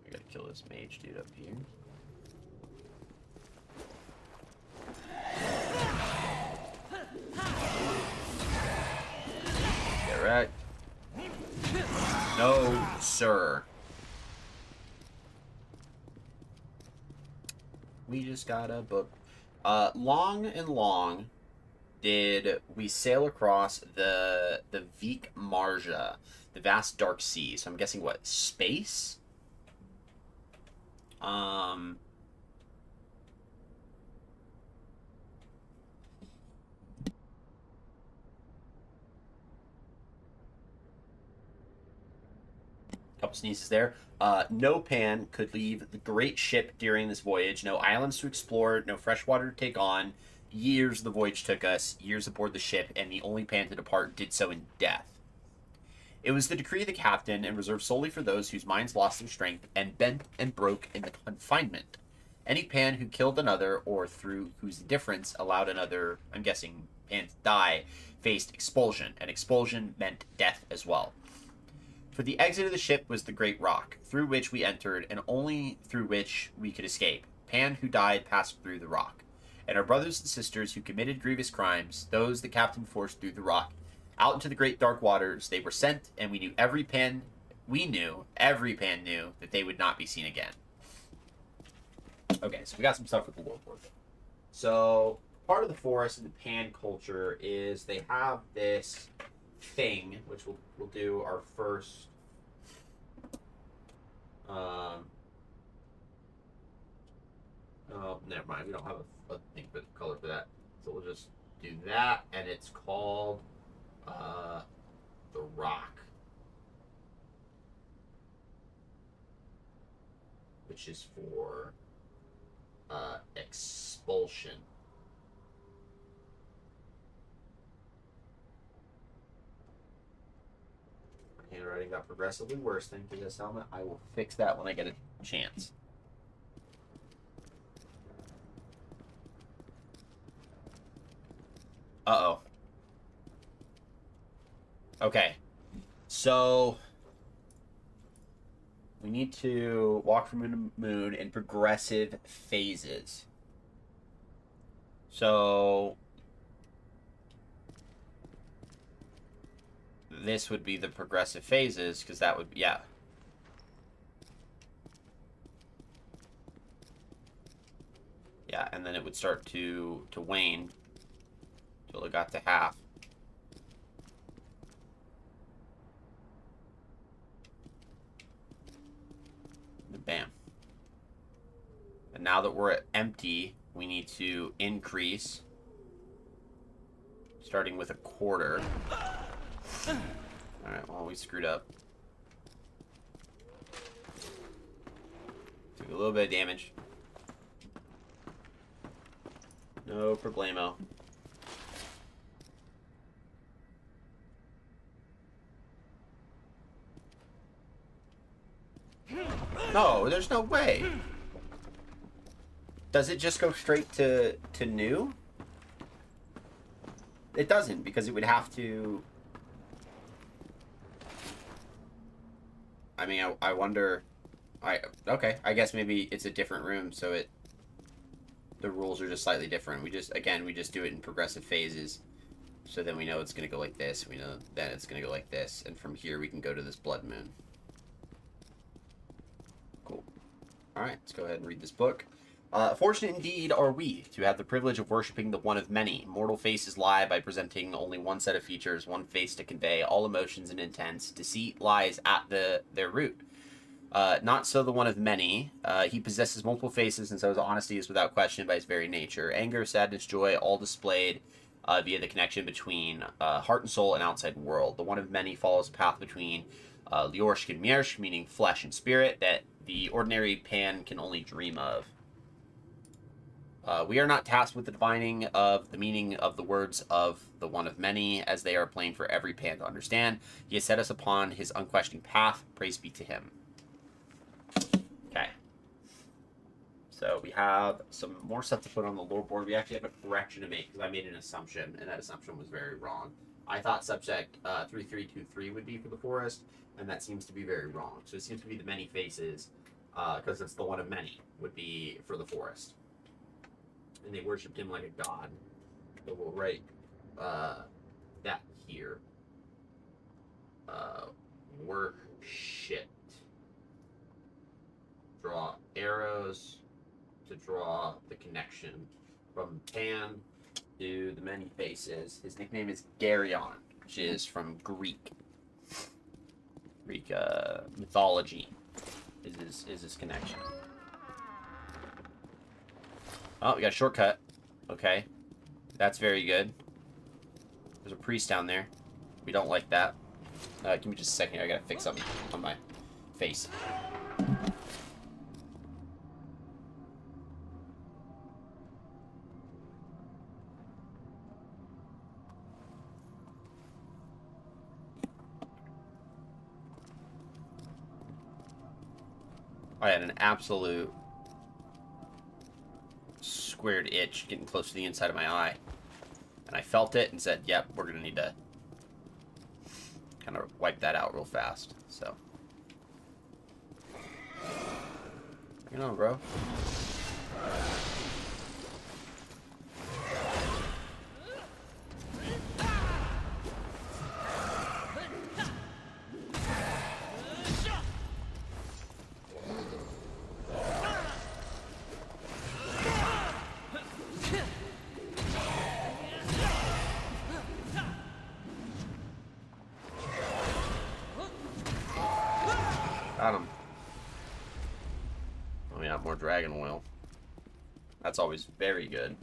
Speaker 1: I gotta kill this mage dude up here. Get right. No, sir. We just got a book. Long and long did we sail across the Vik Marja, the vast dark sea. So I'm guessing what, space? Couple sneezes there. No Pan could leave the great ship during this voyage. No islands to explore, no fresh water to take on. Years the voyage took us, years aboard the ship, and the only Pan to depart did so in death. It was the decree of the captain, and reserved solely for those whose minds lost their strength and bent and broke in the confinement. Any Pan who killed another, or through whose indifference allowed another, I'm guessing, Pan to die, faced expulsion, and expulsion meant death as well. For the exit of the ship was the great rock, through which we entered, and only through which we could escape. Pan who died passed through the rock. And our brothers and sisters who committed grievous crimes, those the captain forced through the rock, out into the great dark waters they were sent, and every Pan knew that they would not be seen again. Okay, so we got some stuff with the lore board. So, part of the forest in the Pan culture is they have this thing, which we'll do our first oh, never mind, we don't have a thing for the color for that, so we'll just do that, and it's called the rock, which is for expulsion. Handwriting got progressively worse thanks to this helmet. I will fix that when I get a chance. Uh-oh. Okay. So we need to walk from moon to moon in progressive phases. So this would be the progressive phases, because that would be, yeah. Yeah, and then it would start to wane until it got to half. And bam. And now that we're at empty, we need to increase, starting with a quarter. Alright, well, we screwed up. Took a little bit of damage. No problemo. No, there's no way. Does it just go straight to new? It doesn't, because it would have to... I mean, I wonder... Okay, I guess maybe it's a different room, so the rules are just slightly different. We just do it in progressive phases. So then we know it's going to go like this. We know then it's going to go like this. And from here we can go to this blood moon. Cool. Alright, let's go ahead and read this book. Fortunate indeed are we to have the privilege of worshipping the one of many. Mortal faces lie by presenting only one set of features, one face to convey all emotions and intents. Deceit lies at their root. Not so the one of many. He possesses multiple faces, and so his honesty is without question by his very nature. Anger, sadness, joy, all displayed via the connection between heart and soul and outside world. The one of many follows a path between Lyorsk and Miersk, meaning flesh and spirit, that the ordinary Pan can only dream of. We are not tasked with the divining of the meaning of the words of the one of many, as they are plain for every Pan to understand. He has set us upon his unquestioning path. Praise be to him. Okay. So we have some more stuff to put on the lore board. We actually have a correction to make because I made an assumption, and that assumption was very wrong. I thought subject 3323 would be for the forest, and that seems to be very wrong. So it seems to be the many faces, because it's the one of many, would be for the forest. And they worshipped him like a god. So we'll write that here. Worship. Draw arrows to draw the connection from Pan to the many faces. His nickname is Garyon, which is from Greek mythology. Is his connection? Oh, we got a shortcut. Okay, that's very good. There's a priest down there. We don't like that. Give me just a second here. I gotta fix something on my face. I had an absolute squared itch getting close to the inside of my eye. And I felt it and said, yep, we're going to need to kind of wipe that out real fast. So. Bring it on, bro. Got him. Oh, we have more dragon oil. That's always very good.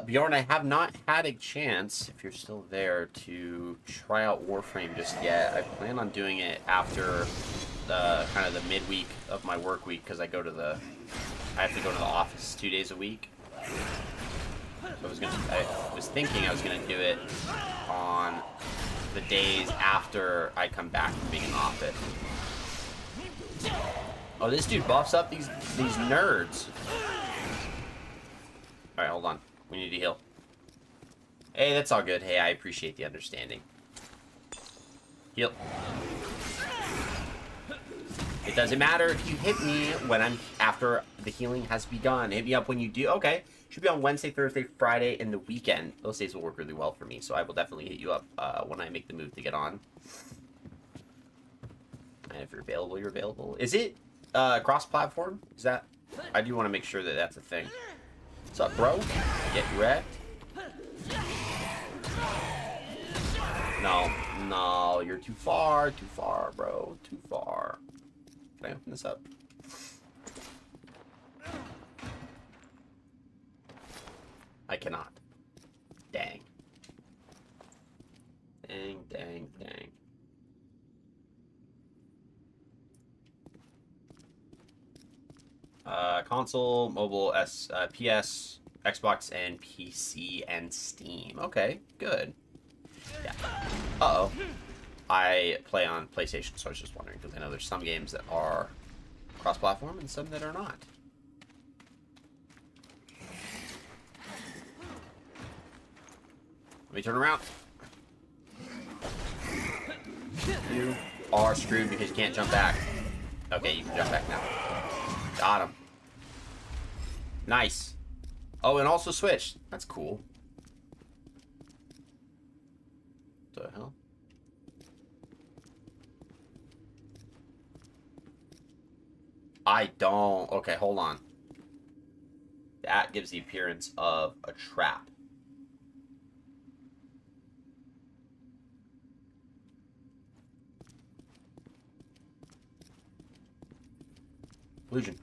Speaker 1: Bjorn, I have not had a chance, if you're still there, to try out Warframe just yet. I plan on doing it after the kind of the midweek of my work week because I have to go to the office 2 days a week. So I was thinking I was gonna do it on the days after I come back from being in the office. Oh, this dude buffs up these nerds. All right, hold on. We need to heal. Hey, that's all good. Hey, I appreciate the understanding. Heal. It doesn't matter if you hit me when after the healing has begun. Hit me up when you do. Okay. Should be on Wednesday, Thursday, Friday, and the weekend. Those days will work really well for me, so I will definitely hit you up when I make the move to get on. And if you're available, you're available. Is it cross-platform? Is that? I do want to make sure that that's a thing. What's up, bro? Get wrecked. No, you're too far, bro, too far. Can I open this up? I cannot. Dang. Dang. Console, mobile, PS, Xbox, and PC, and Steam. Okay, good. Yeah. Uh-oh. I play on PlayStation, so I was just wondering, because I know there's some games that are cross-platform and some that are not. Let me turn around. You are screwed because you can't jump back. Okay, you can jump back now. Got him. Nice. Oh, and also switched. That's cool. What the hell? I don't. Okay, hold on. That gives the appearance of a trap. Illusion.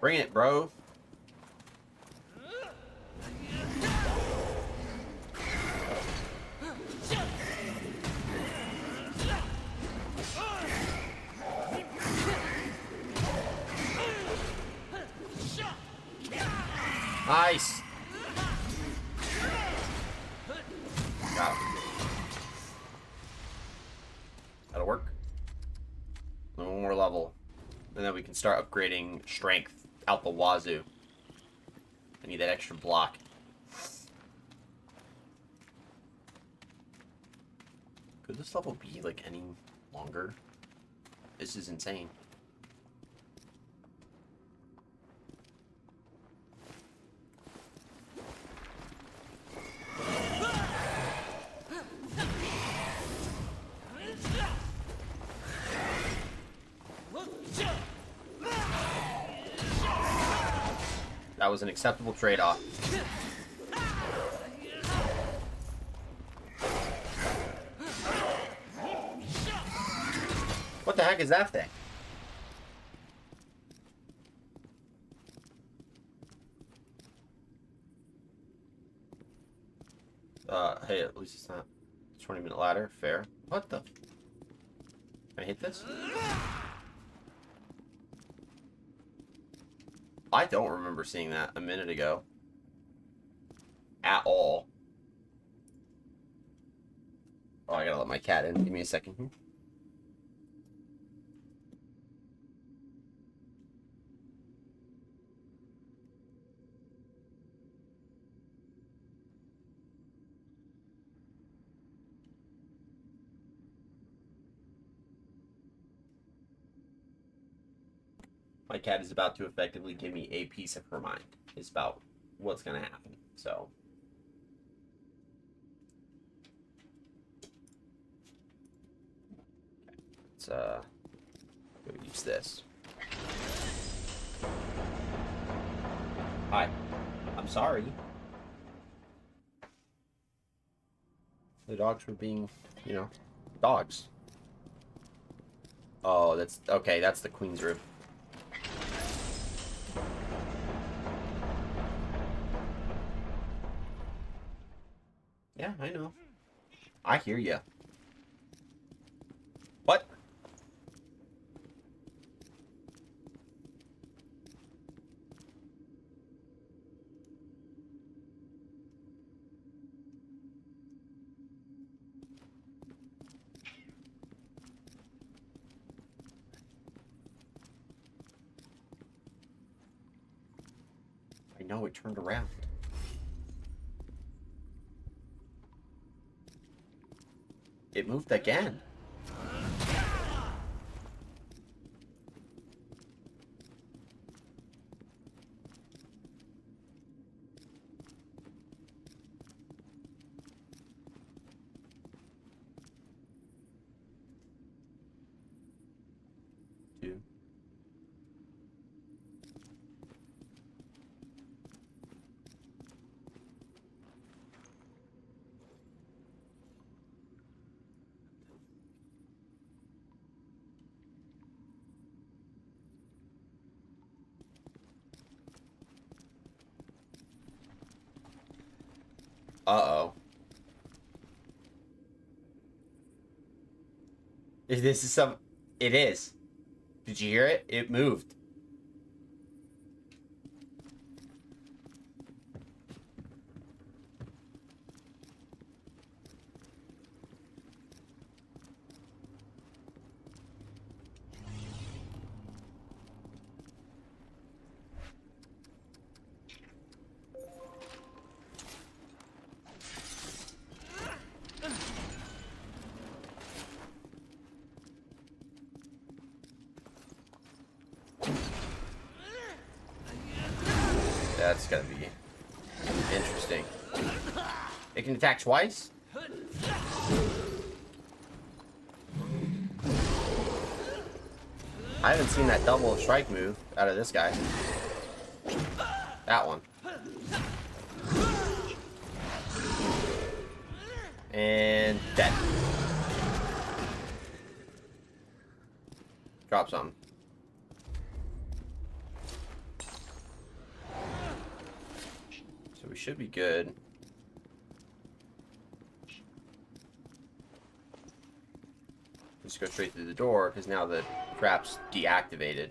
Speaker 1: Bring it, bro. Nice. Got it. That'll work. One more level. And then we can start upgrading strength out the wazoo. I need that extra block. Could this level be like any longer? This is insane. That was an acceptable trade-off. What the heck is that thing? Hey, at least it's not 20-minute ladder. Fair. What the? Can I hit this? I don't remember seeing that a minute ago. At all. Oh, I gotta let my cat in. Give me a second here. My cat is about to effectively give me a piece of her mind. It's about what's gonna happen. So let's go use this. Hi. I'm sorry. The dogs were being, you know, dogs. Oh, that's okay, that's the Queen's room. Yeah, I know. I hear ya. What? I know it turned around. It moved again. Two. Uh-oh. If this is some... It is. Did you hear it? It moved. That's gonna be interesting. It can attack twice? I haven't seen that double strike move out of this guy. That one. And dead. Drop some. So we should be good. Just go straight through the door, because now the trap's deactivated.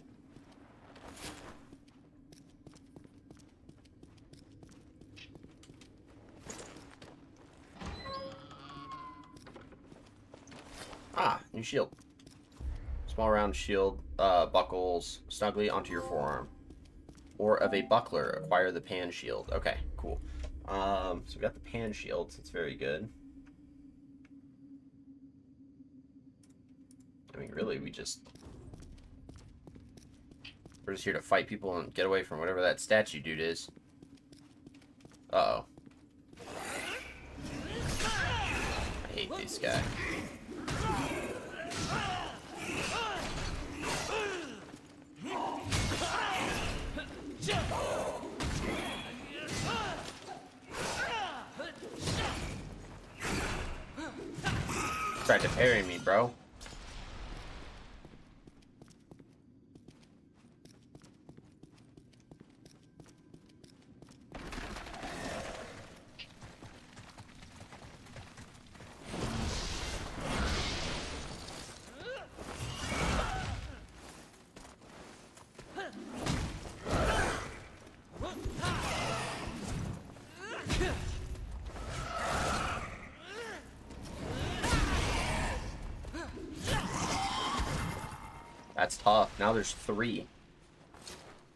Speaker 1: Ah, new shield. Small round shield buckles snugly onto your forearm. Or of a buckler, acquire the pan shield. Okay, cool. So we got the pan shield, so it's very good. I mean, really, we're just here to fight people and get away from whatever that statue dude is. Uh-oh. I hate this guy. Tried to parry me, bro. That's tough. Now there's 3.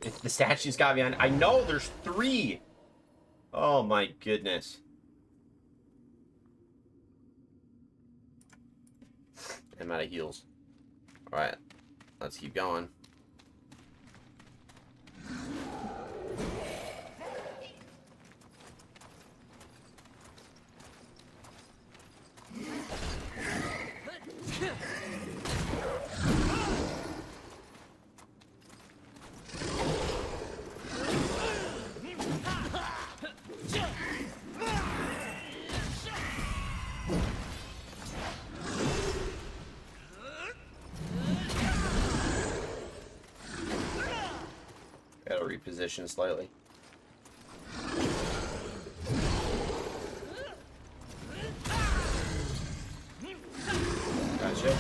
Speaker 1: If the statue's got me on. I know there's 3. Oh my goodness. I'm out of heals. Alright. Let's keep going. Gotta reposition slightly. Gotcha.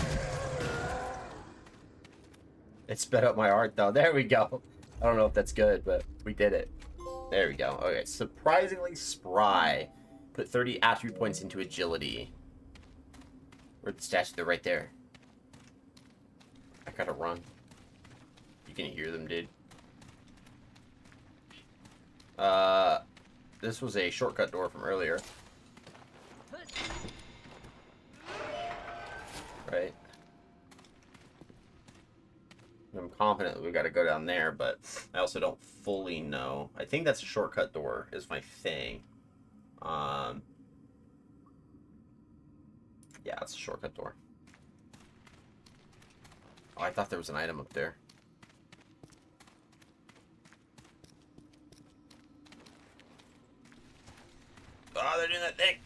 Speaker 1: It sped up my art though. There we go. I don't know if that's good, but we did it. There we go. Okay, surprisingly spry. Put 30 attribute points into agility. Where'd the statue? They're right there. I gotta run. You can hear them, dude. This was a shortcut door from earlier. Right? I'm confident that we gotta go down there, but I also don't fully know. I think that's a shortcut door, is my thing. Yeah, it's a shortcut door. Oh, I thought there was an item up there. Oh, they're doing that thing.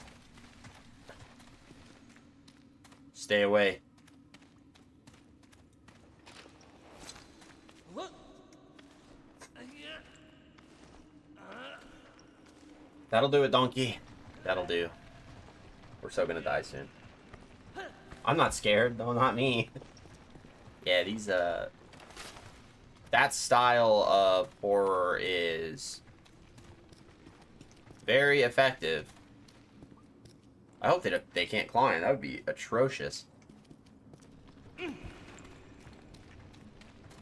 Speaker 1: Stay away. That'll do it, donkey. That'll do. We're so gonna die soon. I'm not scared. No, not me. Yeah, these, that style of horror is very effective. I hope they can't climb. That would be atrocious.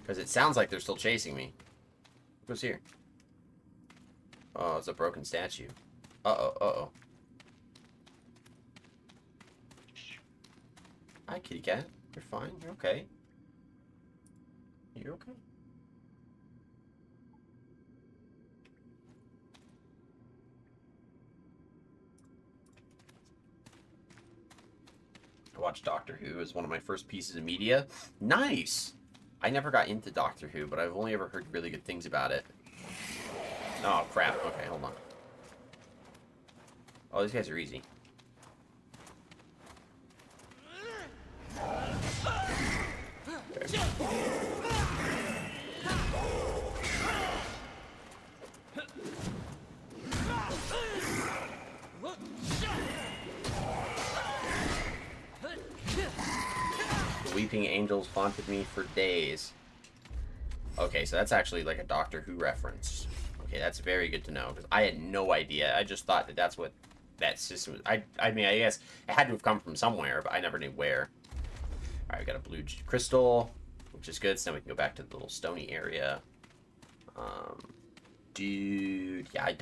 Speaker 1: Because it sounds like they're still chasing me. Who's here? Oh, it's a broken statue. Uh-oh, uh-oh. Hi, kitty cat. You're fine. You're okay. You're okay. watch Doctor Who as one of my first pieces of media. Nice! I never got into Doctor Who, but I've only ever heard really good things about it. Oh, crap. Okay, hold on. Oh, these guys are easy. Okay. The Weeping Angels haunted me for days. Okay, so that's actually like a Doctor Who reference. Okay, that's very good to know, because I had no idea. I just thought that that's what that system was. I mean, I guess it had to have come from somewhere, but I never knew where. Alright, we got a blue crystal, which is good, so now we can go back to the little stony area. Dude, yeah,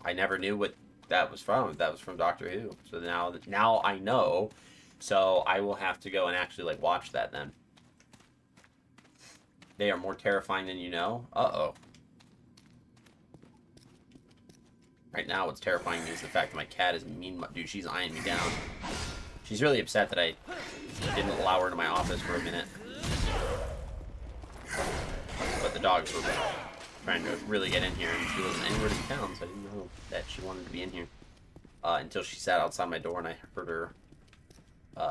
Speaker 1: I never knew what that was from. That was from Doctor Who. So now I know, so I will have to go and actually, like, watch that then. They are more terrifying than you know. Uh-oh. Right now, what's terrifying me is the fact that my cat is mean. Dude, she's eyeing me down. She's really upset that I didn't allow her into my office for a minute. But the dogs were trying to really get in here, and she wasn't anywhere to be found, so I didn't know that she wanted to be in here. Until she sat outside my door, and I heard her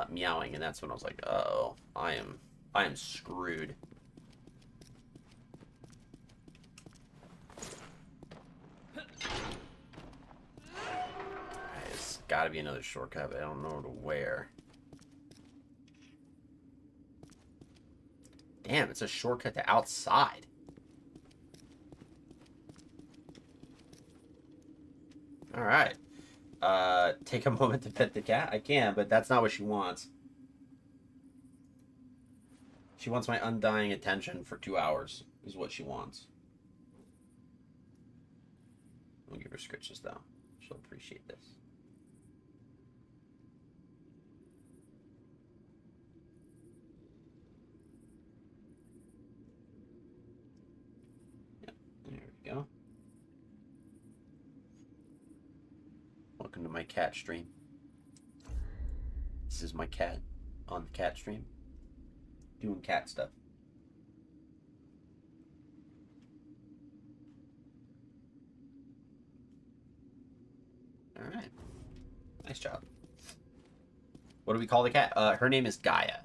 Speaker 1: meowing, and that's when I was like, uh-oh, I am screwed. There's gotta be another shortcut, but I don't know to where. Damn, it's a shortcut to outside. Alright. Take a moment to pet the cat? I can, but that's not what she wants. She wants my undying attention for 2 hours, is what she wants. I'll give her scritches, though. She'll appreciate this. Yep, there we go. Welcome to my cat stream. This is my cat on the cat stream. Doing cat stuff. Alright. Nice job. What do we call the cat? Her name is Gaia.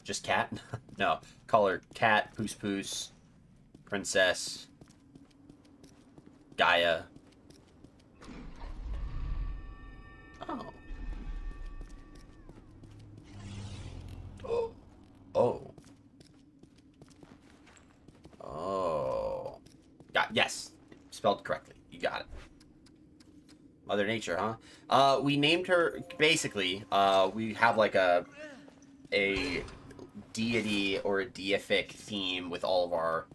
Speaker 1: Just cat? No. Call her Cat, Poos Poos, Princess, Gaia. Oh. Oh. Oh. Oh. Yes. Spelled correctly. You got it. Mother Nature, huh? We named her, basically, we have like a deity or a deific theme with all of our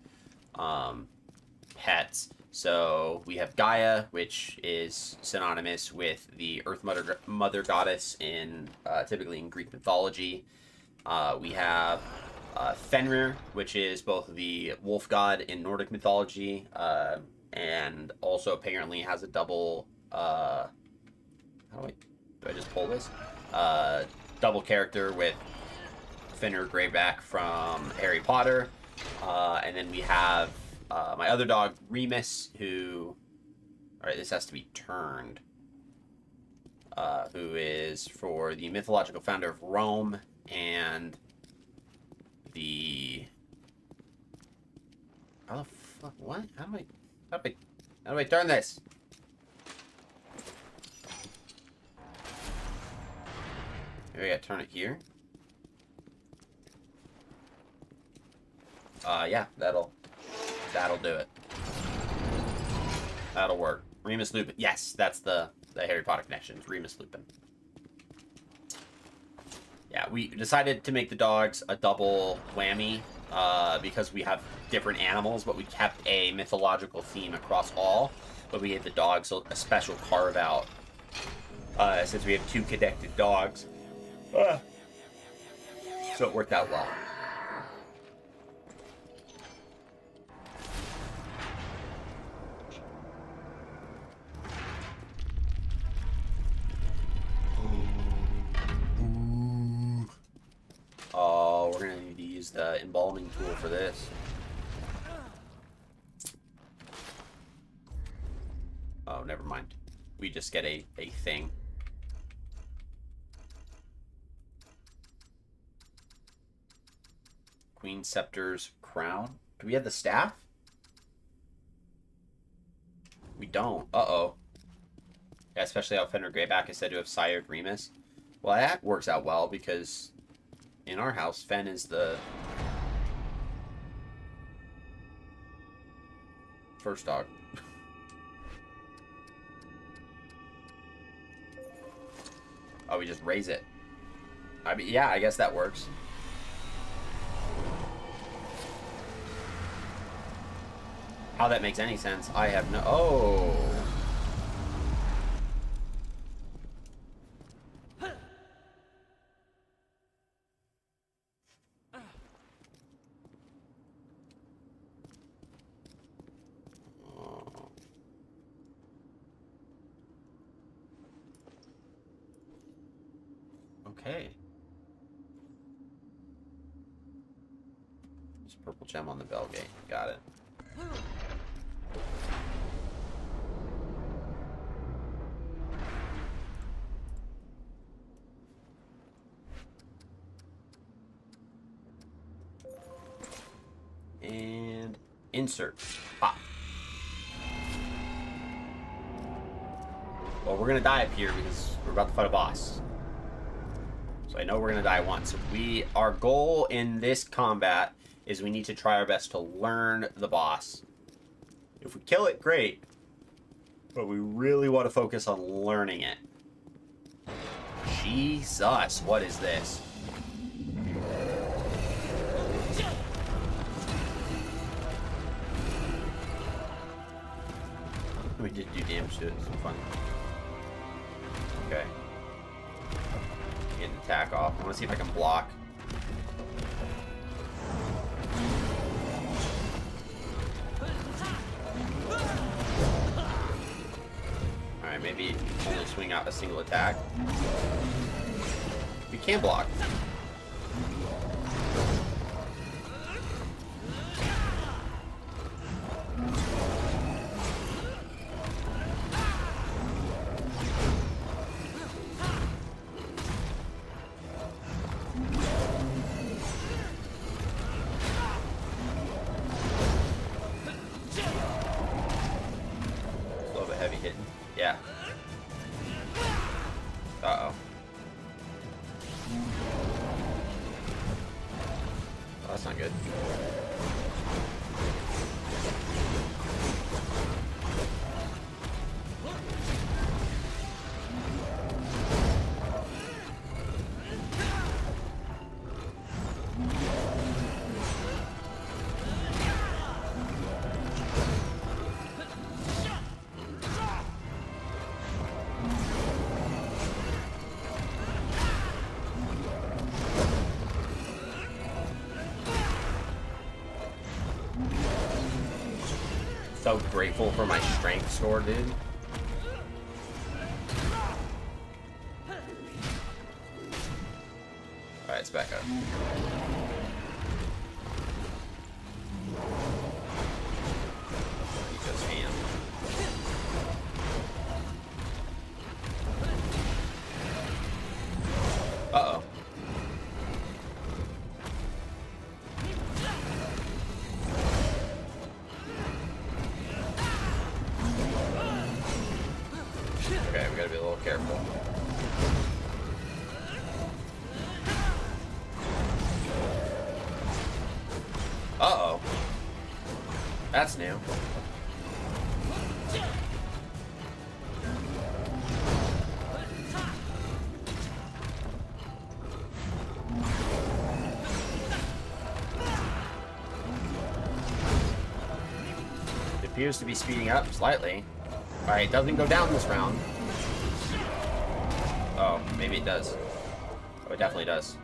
Speaker 1: pets. So we have Gaia, which is synonymous with the Earth Mother goddess in typically in Greek mythology. We have Fenrir, which is both the wolf god in Nordic mythology, and also apparently has a double. Do I just pull this? Double character with Fenrir Greyback from Harry Potter, and then we have my other dog Remus, who, all right, this has to be turned. Who is for the mythological founder of Rome and the. How the fuck? What? How do I turn this? Maybe I gotta turn it here. Yeah, that'll do it. That'll work. Remus Lupin. Yes, that's the Harry Potter connection. Remus Lupin. Yeah, we decided to make the dogs a double whammy because we have different animals, but we kept a mythological theme across all. But we gave the dogs a special carve out since we have two connected dogs. So it worked out well. use the embalming tool for this. Oh, never mind. We just get a thing. Queen Scepter's crown. Do we have the staff? We don't. Uh-oh. Yeah, especially how Fenrir Greyback is said to have sired Remus. Well, that works out well because in our house, Fen is the first dog. Oh, we just raise it. I mean, yeah, I guess that works. How that makes any sense, I have no... Oh! Okay. There's a purple gem on the bell gate. Got it. And insert. Pop. Well, we're gonna die up here because we're about to fight a boss. So I know we're gonna die once. Our goal in this combat is we need to try our best to learn the boss. If we kill it, great. But we really want to focus on learning it. Jesus, what is this? We did do damage to it. It's fun. Okay. Get an attack off. I want to see if I can block. Alright, maybe only swing out a single attack. We can block. Yeah. Uh-oh. Oh, that's not good. So grateful for my strength score, dude. Alright, it's back up. He goes ham. Uh-oh. Okay, we gotta be a little careful. Uh-oh. That's new. It appears to be speeding up slightly. Alright, it doesn't go down this round. Oh, maybe it does. Oh, it definitely does.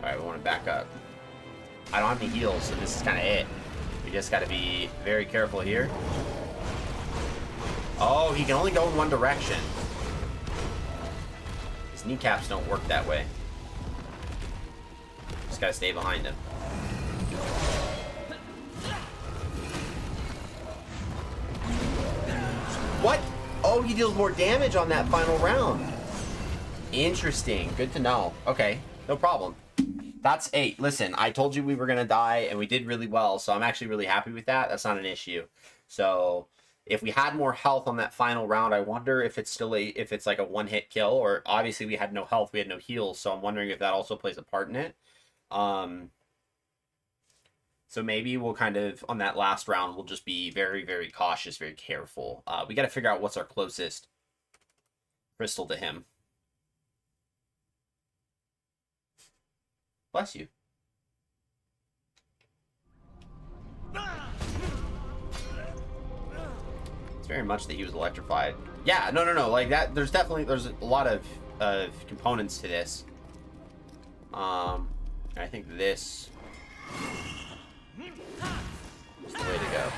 Speaker 1: Alright, we want to back up. I don't have any heals, so this is kind of it. We just got to be very careful here. Oh, he can only go in one direction. His kneecaps don't work that way. His just gotta stay behind him. What? Oh, he deals more damage on that final round. Interesting. Good to know. Okay, no problem. That's 8. Listen, I told you we were gonna die, and we did really well, so I'm actually really happy with that. That's not an issue. So if we had more health on that final round, I wonder if it's still if it's like a one-hit kill, or obviously we had no health, we had no heals, so I'm wondering if that also plays a part in it. So maybe we'll kind of, on that last round, we'll just be very, very cautious, very careful. We got to figure out what's our closest crystal to him. Bless you. It's very much that he was electrified. Yeah, no. Like that, there's a lot of components to this. I think this is the way to go.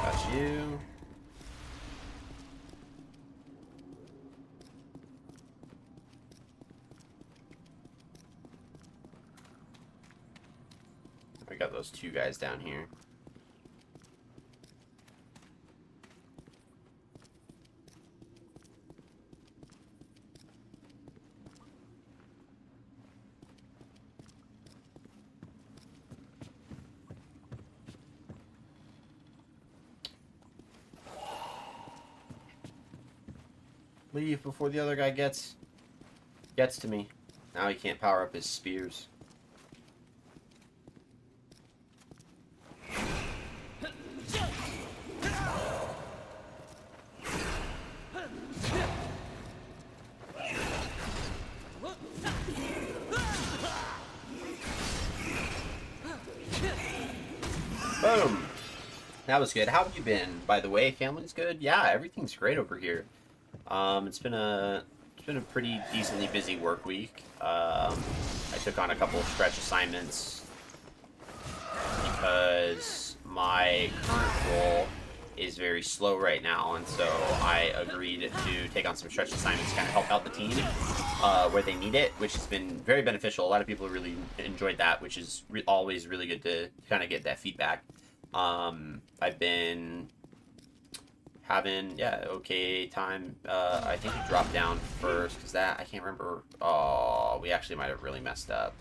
Speaker 1: Got you. I got those 2 guys down here. Leave before the other guy gets to me. Now he can't power up his spears. Boom. That was good. How have you been, by the way? Family's good? Yeah, everything's great over here. It's been a pretty decently busy work week. I took on a couple of stretch assignments because my current role is very slow right now, and so I agreed to take on some stretch assignments to kind of help out the team where they need it, which has been very beneficial. A lot of people really enjoyed that, which is always really good to kind of get that feedback. I've been having, okay time. I think we dropped down first, because that, I can't remember. Oh, we actually might have really messed up.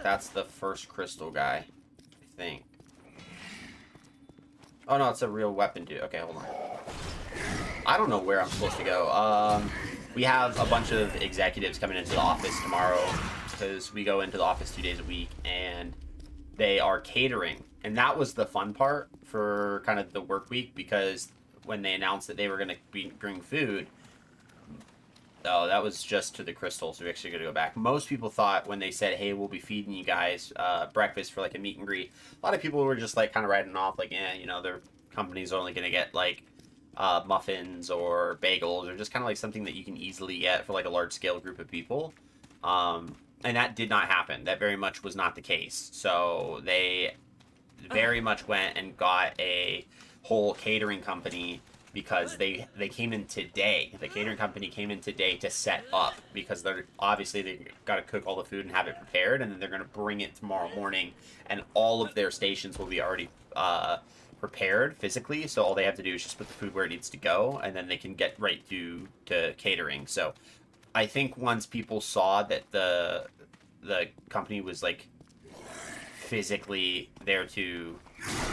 Speaker 1: That's the first crystal guy, I think. Oh no, it's a real weapon dude. Okay, hold on. I don't know where I'm supposed to go. We have a bunch of executives coming into the office tomorrow, because we go into the office 2 days a week, and they are catering. And that was the fun part for kind of the work week, because when they announced that they were going to bring food, oh, that was just to the crystals. We're actually going to go back. Most people thought when they said, hey, we'll be feeding you guys breakfast for like a meet and greet, a lot of people were just like kind of writing off like, you know, their company's only going to get like muffins or bagels, or just kind of like something that you can easily get for like a large scale group of people. And that did not happen. That very much was not the case. So they very much went and got a whole catering company, because they came in today. The catering company came in today to set up, because they're obviously they got to cook all the food and have it prepared, and then they're going to bring it tomorrow morning, and all of their stations will be already prepared physically. So all they have to do is just put the food where it needs to go, and then they can get right to catering. So I think once people saw that the company was like physically there to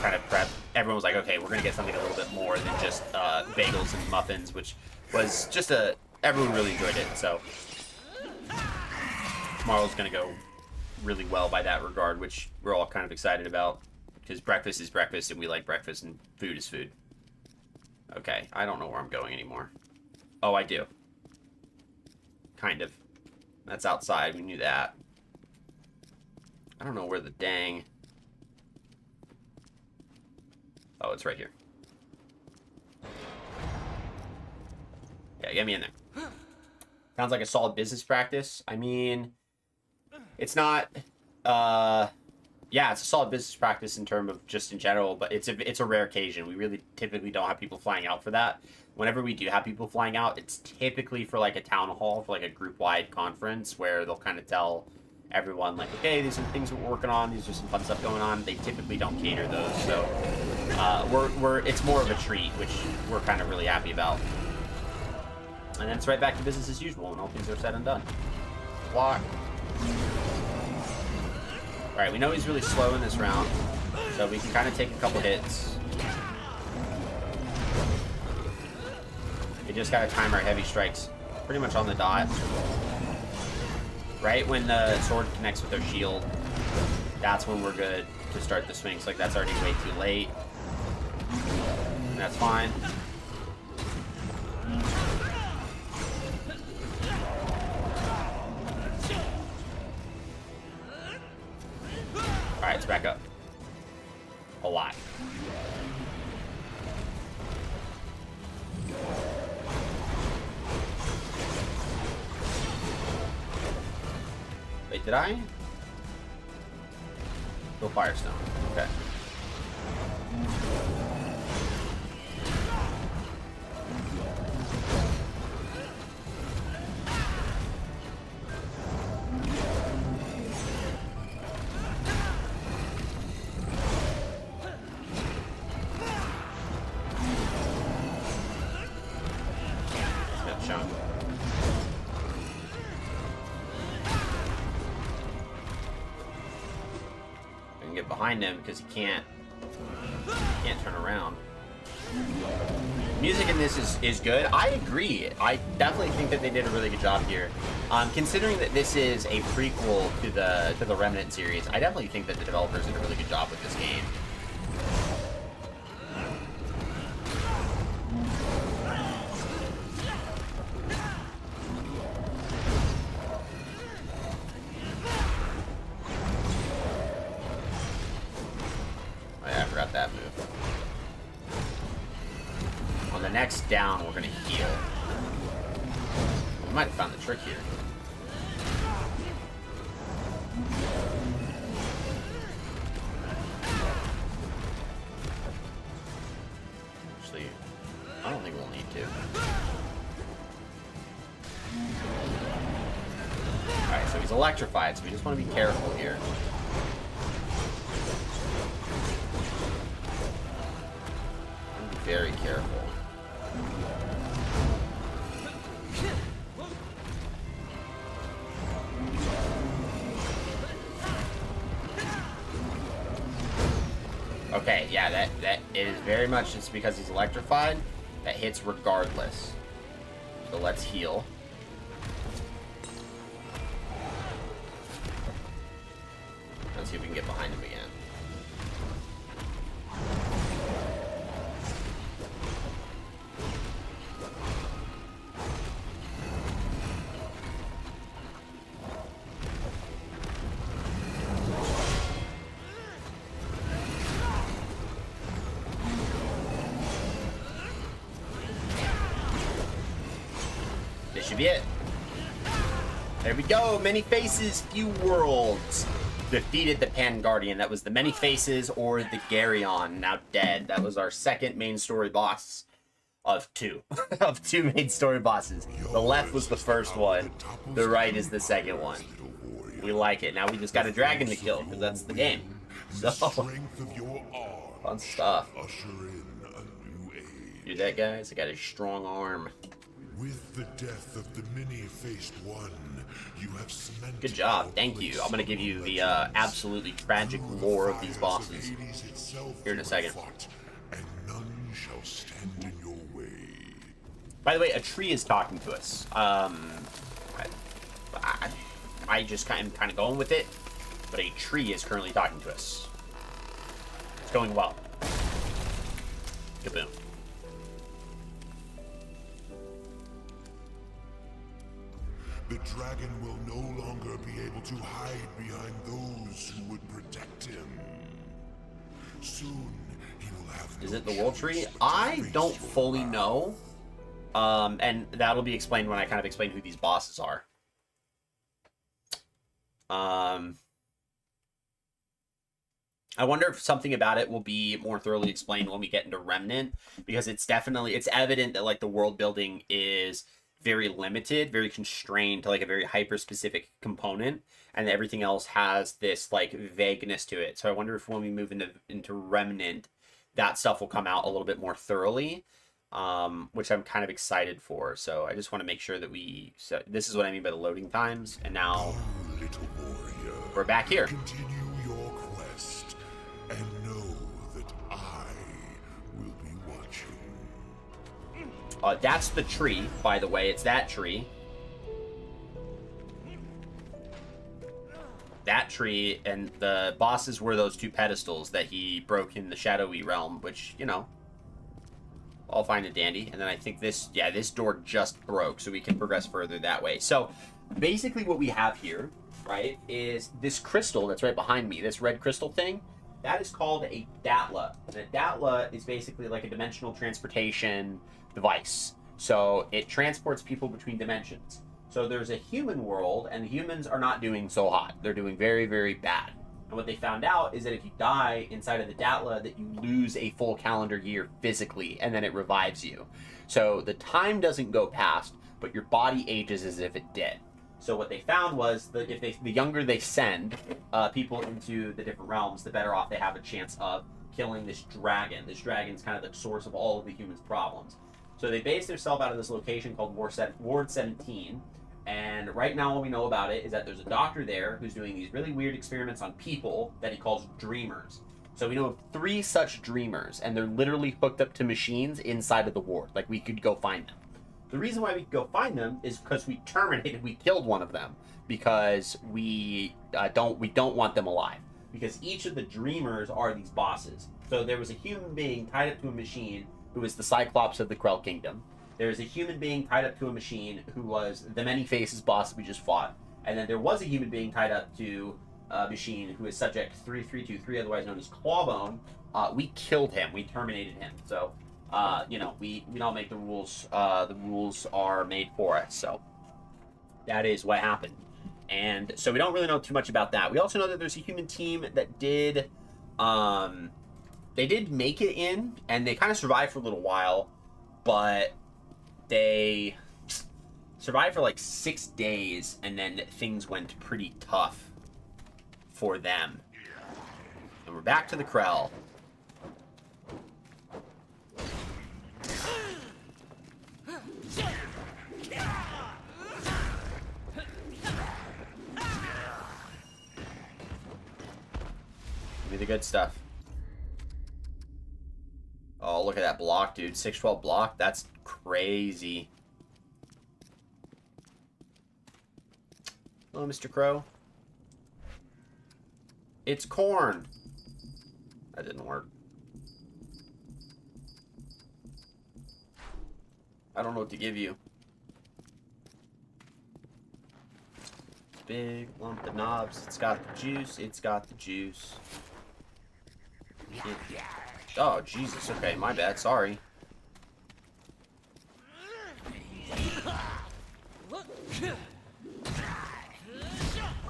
Speaker 1: kind of prep, everyone was like, okay, we're gonna get something a little bit more than just bagels and muffins, which was just everyone really enjoyed it. So tomorrow's gonna go really well by that regard, which we're all kind of excited about, because breakfast is breakfast and we like breakfast, and food is food. Okay, I don't know where I'm going anymore. Oh, I do. Kind of. That's outside, we knew that. I don't know where the dang... Oh, it's right here. Yeah, get me in there. Sounds like a solid business practice. I mean, it's not
Speaker 3: Yeah, it's a solid business practice in terms of just in general, but it's a rare occasion. We really typically don't have people flying out for that. Whenever we do have people flying out, it's typically for like a town hall, for like a group wide conference where they'll kind of tell everyone like, okay, these are the things that we're working on. These are some fun stuff going on. They typically don't cater those, so it's more of a treat, which we're kind of really happy about. And then it's right back to business as usual when all things are said and done. Block. Alright, we know he's really slow in this round, so we can kind of take a couple hits. We just gotta time our heavy strikes pretty much on the dot. Right when the sword connects with their shield, that's when we're good to start the swings. Like, that's already way too late. And that's fine. Alright, let's back up. A lot. Wait, did I? Go Firestone. Okay. Good chunk. I can get behind him because he can't turn around. Music in this is good. I agree. I definitely think that they did a really good job here. Considering that this is a prequel to the Remnant series, I definitely think that the developers did a really good job with this game. Oh yeah, I forgot that move. On the next down, we're gonna heal. We might have found the trick here. Actually, I don't think we'll need to. Alright, so he's electrified, so we just want to be careful here. Be very careful. Okay, yeah, that is very much just because he's electrified. That hits regardless. So let's heal. Let's see if we can get behind him again. This should be it. There we go. Many faces, few worlds. Defeated the Pan Guardian. That was the Many Faces or the Garyon, now dead. That was our second main story boss of two. Of two main story bosses. The left was the first one. The right is the second one. We like it. Now we just got a dragon to kill, because that's the game. So, fun stuff. You that, guys? I got a strong arm.
Speaker 4: With the death of the many-faced one, you have cemented.
Speaker 3: Good job, thank you. I'm gonna give you the absolutely tragic lore of these bosses here in a second.
Speaker 4: And none shall stand in your way.
Speaker 3: By the way, a tree is talking to us. I just kind of going with it, but a tree is currently talking to us. It's going well. Kaboom.
Speaker 4: The dragon will no longer be able to hide behind those who would protect him. Soon he will have.
Speaker 3: Is it the World Tree? I don't fully know. And that'll be explained when I kind of explain who these bosses are. I wonder if something about it will be more thoroughly explained when we get into Remnant, because it's evident that like the world building is very limited, very constrained to like a very hyper specific component, and everything else has this like vagueness to it. So I wonder if when we move into Remnant, that stuff will come out a little bit more thoroughly, which I'm kind of excited for. So I just want to make sure that so this is what I mean by the loading times, and now
Speaker 4: Little warrior,
Speaker 3: we're back here.
Speaker 4: continue your quest and know that I will be watching.
Speaker 3: That's the tree, by the way. It's that tree. That tree, and the bosses were those two pedestals that he broke in the shadowy realm, which, you know, all fine and dandy. And then I think this door just broke, so we can progress further that way. So basically what we have here, right, is this crystal that's right behind me, this red crystal thing. That is called a Datla. And a Datla is basically like a dimensional transportation device. So it transports people between dimensions. So there's a human world, and the humans are not doing so hot. They're doing very, very bad. And what they found out is that if you die inside of the Datla, that you lose a full calendar year physically, and then it revives you. So the time doesn't go past, but your body ages as if it did. So what they found was that the younger they send people into the different realms, the better off they have a chance of killing this dragon. This dragon's kind of the source of all of the humans' problems. So they based themselves out of this location called Ward 17. And right now what we know about it is that there's a doctor there who's doing these really weird experiments on people that he calls dreamers. So we know of 3 such dreamers, and they're literally hooked up to machines inside of the ward. Like, we could go find them. The reason why we could go find them is because we killed one of them, because we don't want them alive. Because each of the dreamers are these bosses. So there was a human being tied up to a machine who was the Cyclops of the Krell Kingdom. There's a human being tied up to a machine who was the Many Faces boss that we just fought. And then there was a human being tied up to a machine who is Subject 3323, otherwise known as Clawbone. We killed him. We terminated him. So, you know, we don't make the rules. The rules are made for us. So that is what happened. And so we don't really know too much about that. We also know that there's a human team that did... they did make it in, and they kind of survived for a little while, but... they survived for like 6 days, and then things went pretty tough for them. And we're back to the Krell. Give me the good stuff. Oh, look at that block, dude. 612 block. That's crazy. Hello, Mr. Crow. It's corn. That didn't work. I don't know what to give you. Big lump of knobs. It's got the juice. It's got the juice. Oh, Jesus. Okay, my bad. Sorry.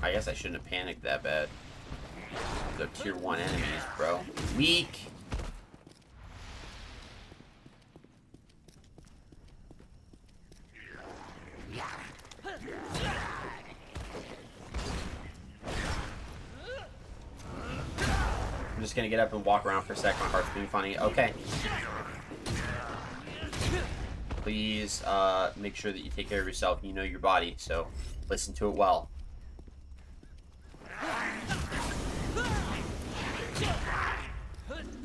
Speaker 3: I guess I shouldn't have panicked that bad. They're tier 1 enemies, bro. Weak. I'm just gonna get up and walk around for a sec. My heart's being funny. Okay. Please make sure that you take care of yourself. You know your body, so listen to it well.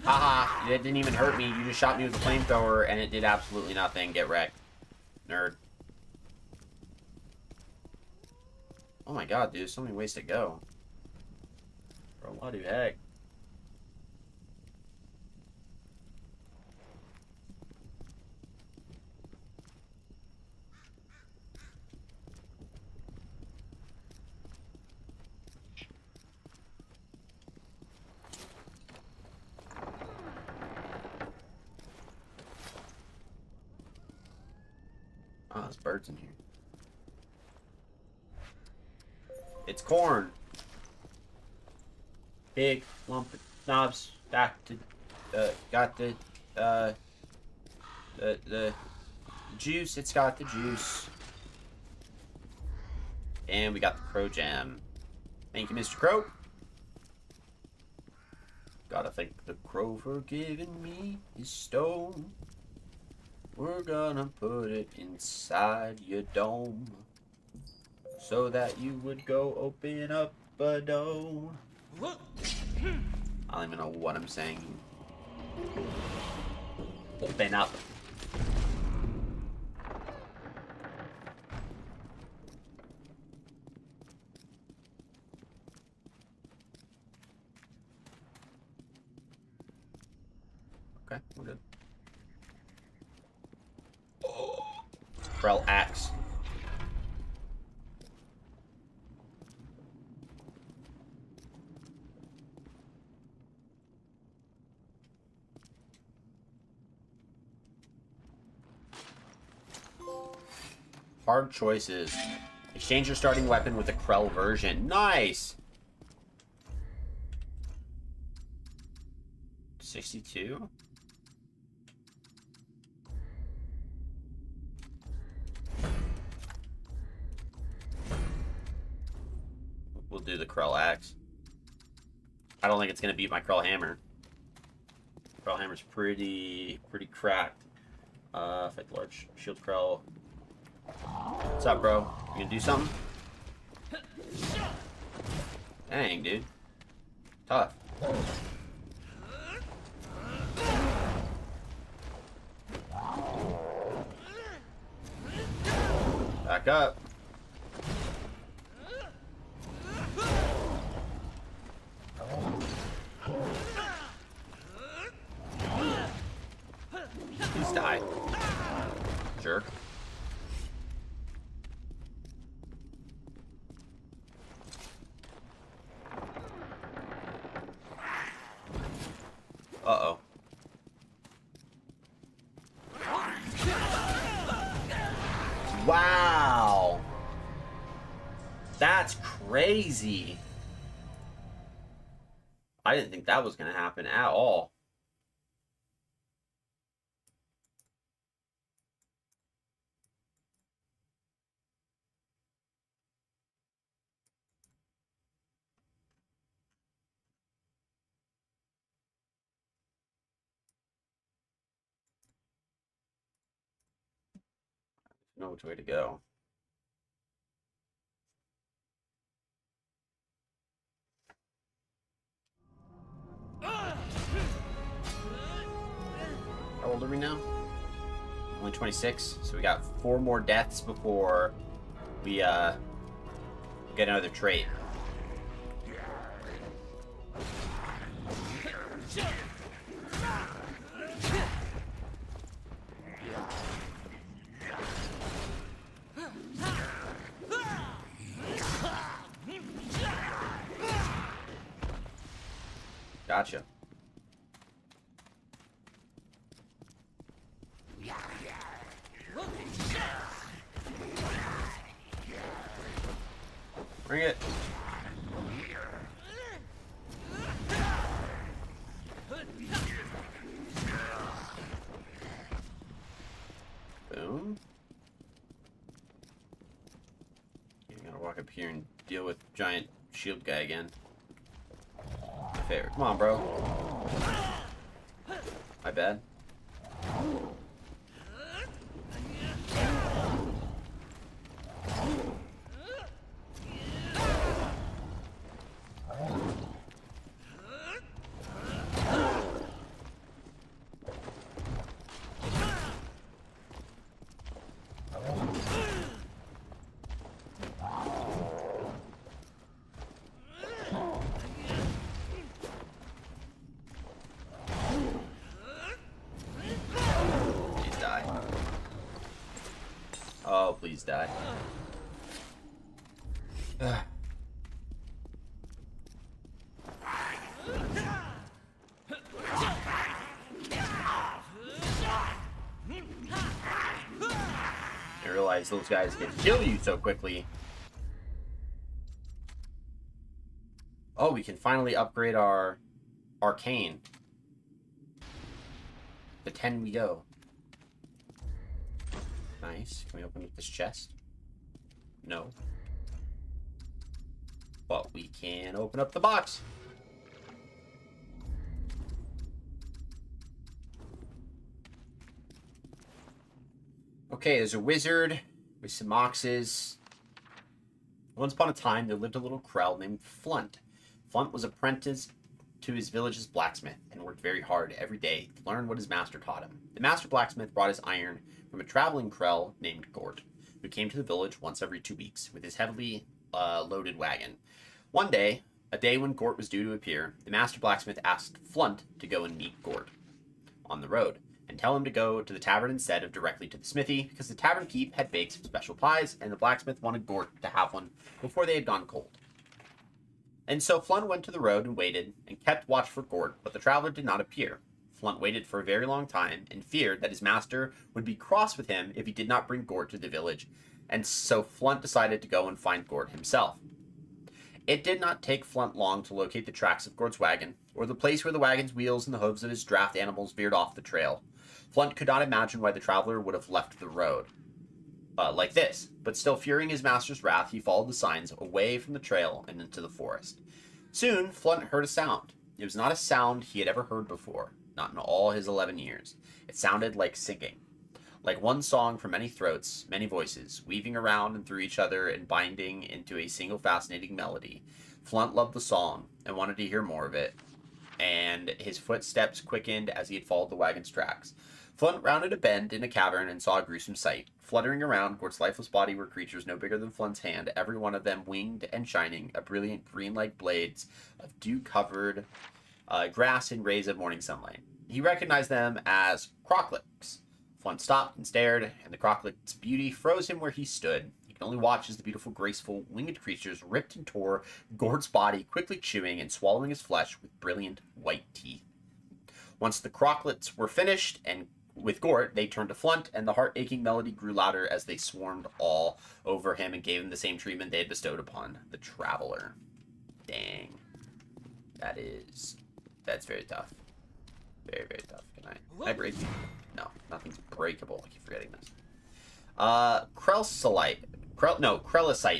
Speaker 3: Haha, it didn't even hurt me. You just shot me with a flamethrower, and it did absolutely nothing. Get wrecked. Nerd. Oh my god, dude. So many ways to go. Bro, what the heck? Oh, there's birds in here. It's corn. Big lump. knobs. Back to, got the juice. It's got the juice. And we got the Crow Gem. Thank you, Mr. Crow. Gotta thank the Crow for giving me his stone. We're gonna put it inside your dome, so that you would go open up a dome. I don't even know what I'm saying. Open up. Okay, we're good. Krell axe. Hard choices. Exchange your starting weapon with a Krell version. Nice! 62? We'll do the Krell axe. I don't think it's gonna beat my Krell hammer. Krell hammer's pretty cracked. Fight the large shield Krell. What's up, bro? You gonna do something? Dang, dude. Tough. Back up. Please die. Jerk. Uh-oh. Wow. That's crazy. I didn't think that was going to happen at all. Know which way to go. How old are we now? Only 26, so we got 4 more deaths before we get another trait. Gotcha. Bring it. Boom. You gotta walk up here and deal with giant shield guy again. My favorite. Come on, bro. My bad. Oh, please die. Ugh. I realize those guys can kill you so quickly. Oh, we can finally upgrade our Arcane. The 10 we go. Nice. Can we open up this chest? No. But we can open up the box. Okay, there's a wizard with some oxes. Once upon a time, there lived a little Krell named Flunt. Flunt was apprenticed to his village's blacksmith and worked very hard every day to learn what his master taught him. The master blacksmith brought his iron from a traveling Krell named Gort, who came to the village once every 2 weeks with his heavily loaded wagon. One day, a day when Gort was due to appear, the master blacksmith asked Flunt to go and meet Gort on the road and tell him to go to the tavern instead of directly to the smithy, because the tavern keep had baked some special pies, and the blacksmith wanted Gort to have one before they had gone cold. And so Flunt went to the road and waited, and kept watch for Gort, but the traveler did not appear. Flunt waited for a very long time, and feared that his master would be cross with him if he did not bring Gort to the village, and so Flunt decided to go and find Gort himself. It did not take Flunt long to locate the tracks of Gort's wagon, or the place where the wagon's wheels and the hooves of his draft animals veered off the trail. Flunt could not imagine why the traveler would have left the road like this, but still fearing his master's wrath, he followed the signs away from the trail and into the forest. Soon, Flunt heard a sound. It was not a sound he had ever heard before, not in all his 11 years. It sounded like singing. Like one song from many throats, many voices, weaving around and through each other and binding into a single fascinating melody. Flunt loved the song and wanted to hear more of it, and his footsteps quickened as he had followed the wagon's tracks. Flunt rounded a bend in a cavern and saw a gruesome sight. Fluttering around Gort's lifeless body were creatures no bigger than Flunt's hand, every one of them winged and shining, a brilliant green-like blades of dew-covered grass and rays of morning sunlight. He recognized them as crocklets. Flunt stopped and stared, and the crocklet's beauty froze him where he stood. He could only watch as the beautiful, graceful, winged creatures ripped and tore Gort's body, quickly chewing and swallowing his flesh with brilliant white teeth. Once the crocklets were finished, and with Gort, they turned to Flunt, and the heart-aching melody grew louder as they swarmed all over him and gave him the same treatment they had bestowed upon the traveler. Dang. That's very tough. Very, very tough. Can I break? No, nothing's breakable. I keep forgetting this. Krellicite,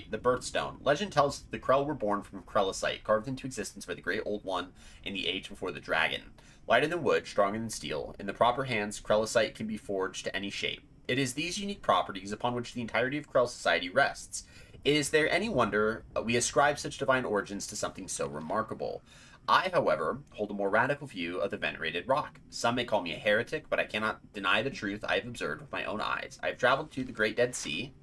Speaker 3: the birthstone. Legend tells the Krell were born from Krellicite, carved into existence by the Great Old One in the age before the dragon. Lighter than wood, stronger than steel, in the proper hands, Krellicite can be forged to any shape. It is these unique properties upon which the entirety of Krell society rests. Is there any wonder we ascribe such divine origins to something so remarkable? I, however, hold a more radical view of the venerated rock. Some may call me a heretic, but I cannot deny the truth I have observed with my own eyes. I have traveled to the Great Dead Sea.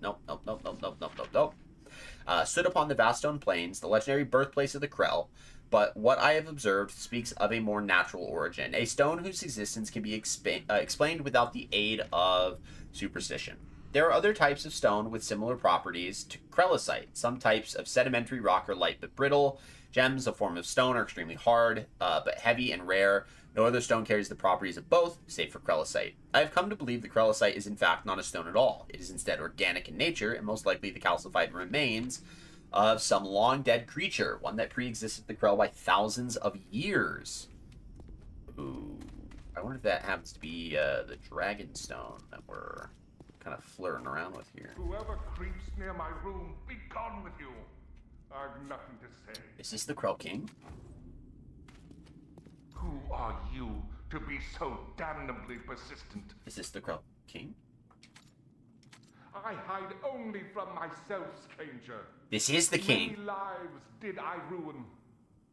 Speaker 3: Stood upon the vast stone plains, the legendary birthplace of the Krell, but what I have observed speaks of a more natural origin, a stone whose existence can be explained without the aid of superstition. There are other types of stone with similar properties to Krellicite. Some types of sedimentary rock are light but brittle. Gems, a form of stone, are extremely hard, but heavy and rare. No other stone carries the properties of both, save for Krellicite. I have come to believe the Krellicite is in fact not a stone at all. It is instead organic in nature, and most likely the calcified remains of some long-dead creature, one that pre-existed the Krell by thousands of years. Ooh. I wonder if that happens to be the dragon stone that we're kind of flirting around with here.
Speaker 5: Whoever creeps near my room, be gone with you. I've nothing to say.
Speaker 1: Is this the Krell King?
Speaker 5: Who are you to be so damnably persistent?
Speaker 1: Is this the Krell King?
Speaker 5: I hide only from myself, stranger.
Speaker 1: This is the king.
Speaker 5: Many lives did I ruin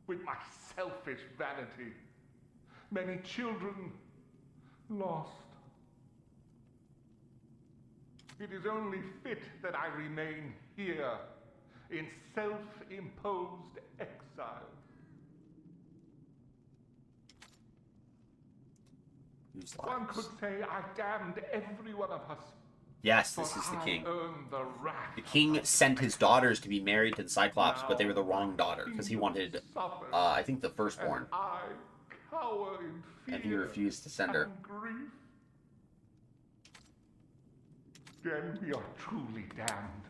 Speaker 5: with my selfish vanity. Many children lost. It is only fit that I remain here in self-imposed exile.
Speaker 1: Whose
Speaker 5: One
Speaker 1: lives?
Speaker 5: could say I damned every one of us.
Speaker 1: Yes, this is the king.
Speaker 5: Earned the wrath.
Speaker 1: The king sent his daughters to be married to the Cyclops, but they were the wrong daughter, because he wanted, I think, the firstborn.
Speaker 5: And I cower in fear
Speaker 1: And he refused to send her.
Speaker 5: and grief. Then we are truly damned.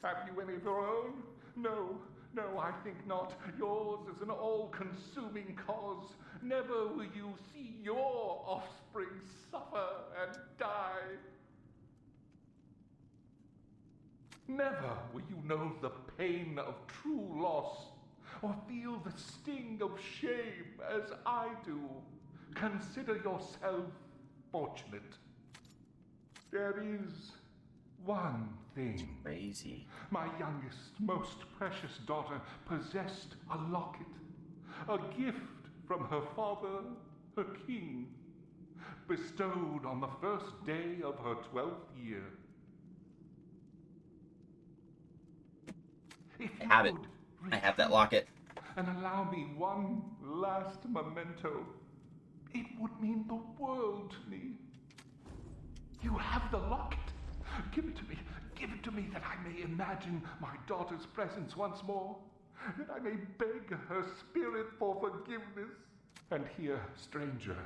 Speaker 5: Have you any of your own? No, No, I think not. Yours is an all-consuming cause. Never will you see your offspring suffer and die. Never will you know the pain of true loss, or feel the sting of shame as I do. Consider yourself fortunate. There is one thing.
Speaker 1: Crazy.
Speaker 5: My youngest, most precious daughter possessed a locket, a gift from her father, her king, bestowed on the first day of her 12th year. If
Speaker 1: I
Speaker 5: you
Speaker 1: have it.
Speaker 5: would
Speaker 1: I have that
Speaker 5: retreat
Speaker 1: locket.
Speaker 5: and allow me one last memento, it would mean the world to me. You have the locket. Give it to me. Give it to me that I may imagine my daughter's presence once more, that I may beg her spirit for forgiveness. And here, stranger,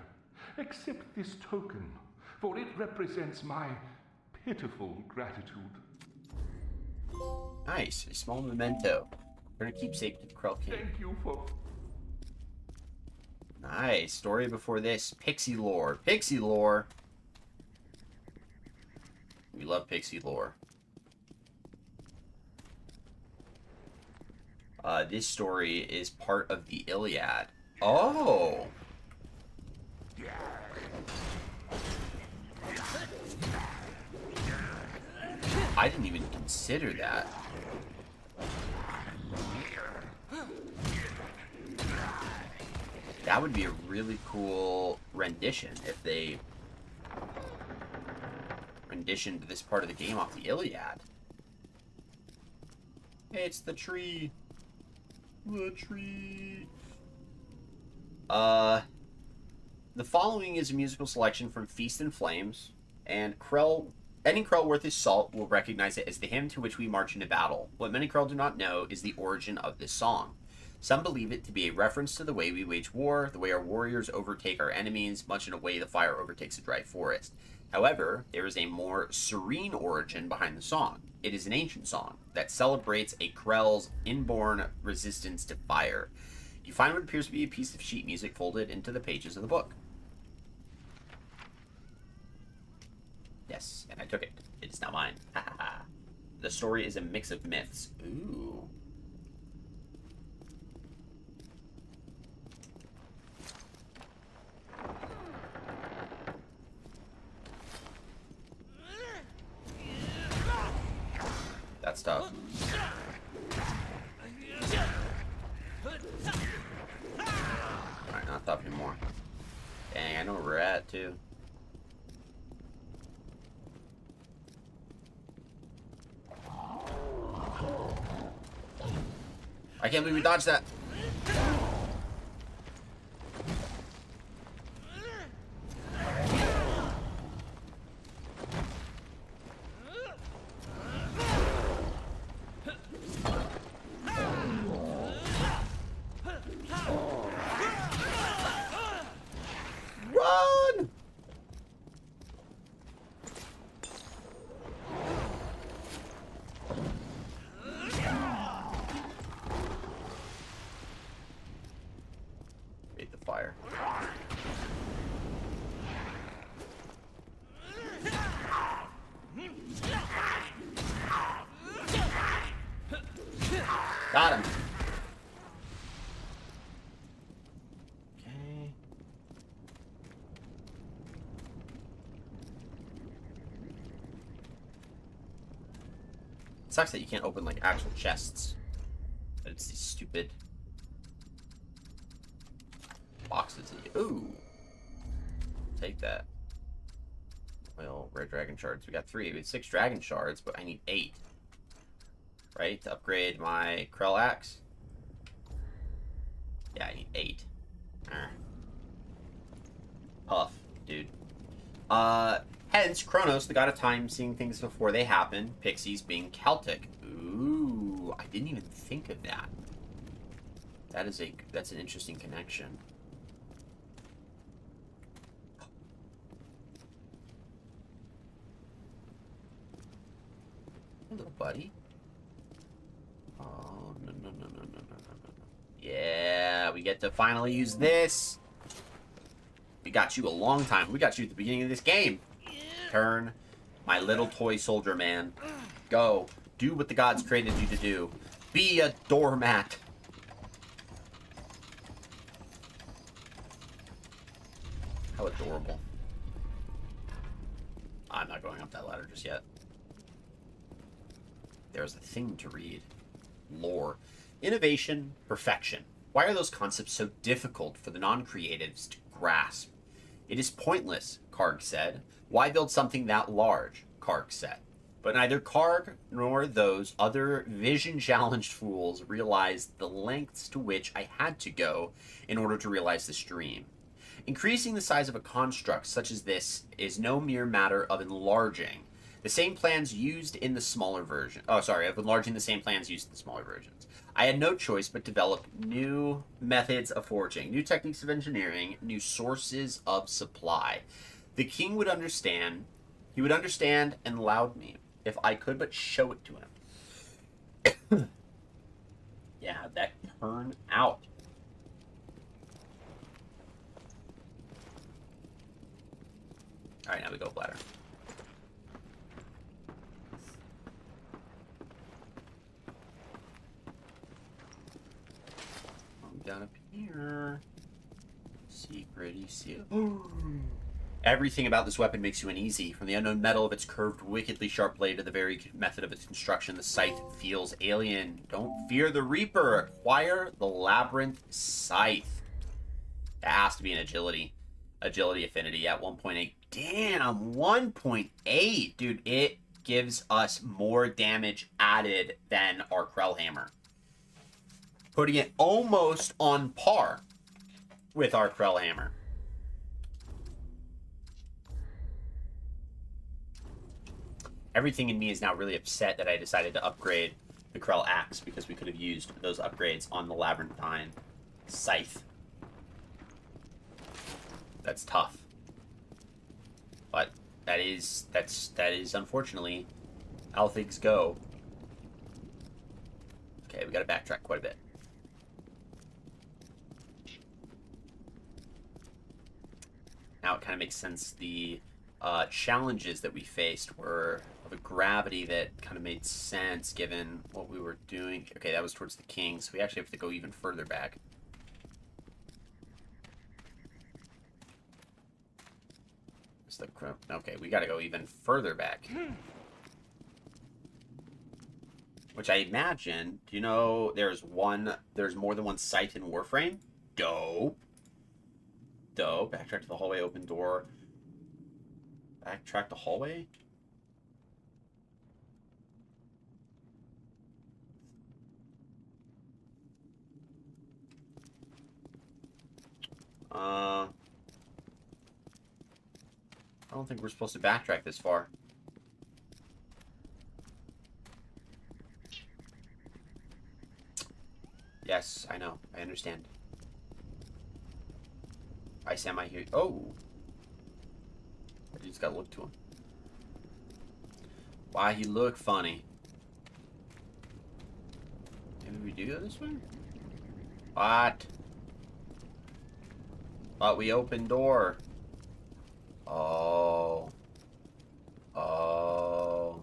Speaker 5: accept this token, for it represents my pitiful gratitude.
Speaker 1: Nice. A small memento. We're gonna keepsake to the Krell King.
Speaker 5: Thank you for...
Speaker 1: Nice. Story before this. Pixie lore. Pixie lore. We love pixie lore. This story is part of the Iliad. Oh! I didn't even consider that. That would be a really cool rendition if they renditioned this part of the game off the Iliad. Hey, it's the tree. The tree. The following is a musical selection from Feast and Flames, and any Krell worth his salt will recognize it as the hymn to which we march into battle. What many Krell do not know is the origin of this song. Some believe it to be a reference to the way we wage war, the way our warriors overtake our enemies, much in a way the fire overtakes a dry forest. However, there is a more serene origin behind the song. It is an ancient song that celebrates a Krell's inborn resistance to fire. You find what appears to be a piece of sheet music folded into the pages of the book. Yes, and I took it. It is now mine. Ha ha ha. The story is a mix of myths. Ooh. That's tough. Alright, not tough anymore. Dang, I know where we're at, too. I can't believe we dodged that. Run! Bait the fire. Got him. Okay. Sucks that you can't open like actual chests. But it's these stupid boxes that you... Ooh. Take that. Well, rare dragon shards. We got 3. We had 6 dragon shards, but I need 8. Right? To upgrade my Krell axe. Yeah, I need 8. Puff, dude. Hence, Kronos, the god of time, seeing things before they happen. Pixies being Celtic. Ooh, I didn't even think of that. That's an interesting connection. Hello, buddy. Oh, no,
Speaker 3: Yeah, we get to finally use this. We got you a long time. We got you at the beginning of this game. Turn, my little toy soldier man. Go. Do what the gods created you to do. Be a doormat. How adorable. I'm not going up that ladder just yet. There's a thing to read. Lore. Innovation, perfection. Why are those concepts so difficult for the non-creatives to grasp? It is pointless, Karg said. Why build something that large? Karg said. But neither Karg nor those other vision-challenged fools realized the lengths to which I had to go in order to realize this dream. Increasing the size of a construct such as this is no mere matter of enlarging the same plans used in the smaller version. Of enlarging the same plans used in the smaller versions. I had no choice but develop new methods of forging, new techniques of engineering, new sources of supply. The king would understand. He would understand and allowed me, if I could but show it to him. Yeah, that turn out. Alright, now we go bladder. Down up here. Secret seal. Everything about this weapon makes you uneasy. From the unknown metal of its curved, wickedly sharp blade to the very method of its construction, the scythe feels alien. Don't fear the Reaper. Acquire the Labyrinth Scythe. That has to be an agility affinity at 1.8. Damn, 1.8. Dude, it gives us more damage added than our Krell Hammer. Putting it almost on par with our Krell Hammer. Everything in me is now really upset that I decided to upgrade the Krell Axe because we could have used those upgrades on the Labyrinthine Scythe. That's tough. But that is unfortunately how things go. Okay, we gotta backtrack quite a bit. Now it kind of makes sense. The challenges that we faced were of a gravity that kind of made sense given what we were doing. Okay, that was towards the king, so we actually have to go even further back. Okay, we gotta go even further back. Which I imagine, do you know there's more than one site in Warframe? Dope. Backtrack to the hallway, open door. Backtrack the hallway? I don't think we're supposed to backtrack this far. Yes, I know. I understand. I hear. Oh! I just gotta look to him. Why he look funny? Maybe we do go this way? What? Thought we opened door. Oh. Oh.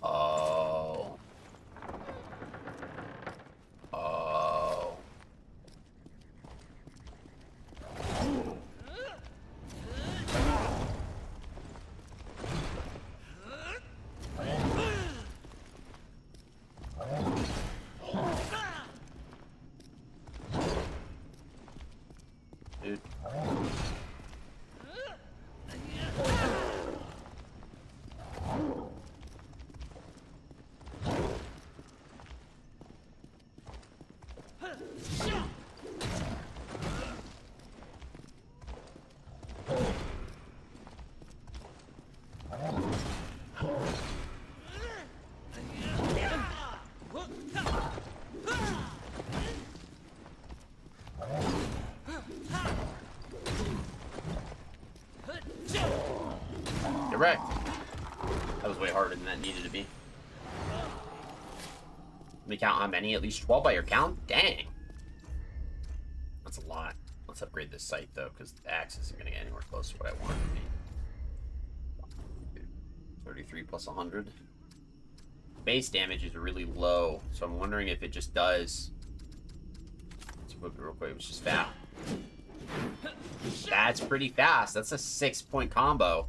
Speaker 3: Oh. Oh. Dude. Correct. That was way harder than that needed to be. Let me count how many. At least 12 by your count? Dang. That's a lot. Let's upgrade this sight, though, because the axe isn't going to get anywhere close to what I want it to be. 33 plus 100. Base damage is really low, so I'm wondering if it just does... Let's equip it real quick. It's just fast. That's pretty fast. That's a 6-point combo.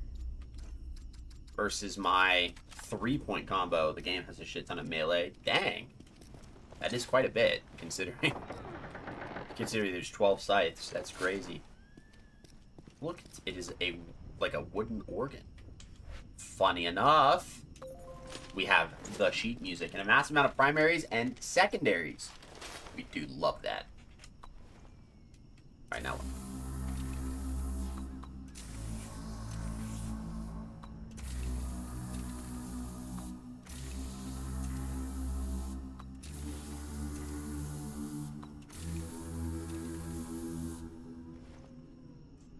Speaker 3: Versus my 3-point combo. The game has a shit ton of melee. Dang. That is quite a bit, considering... Considering there's 12 scythes. That's crazy. Look, it is like a wooden organ. Funny enough, we have the sheet music and a massive amount of primaries and secondaries. We do love that. Alright, now what?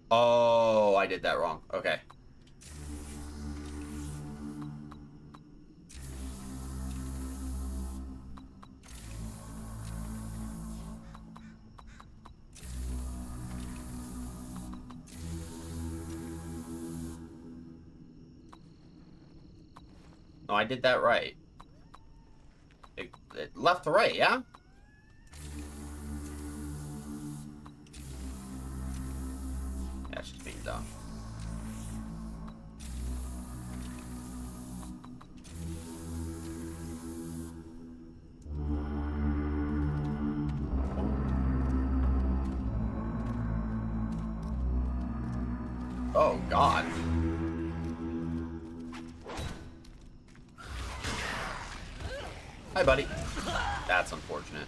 Speaker 3: Oh, I did that wrong. Okay. No, I did that right. It left to right, yeah? That's just being dumb. Oh, God. Hi, buddy. That's unfortunate.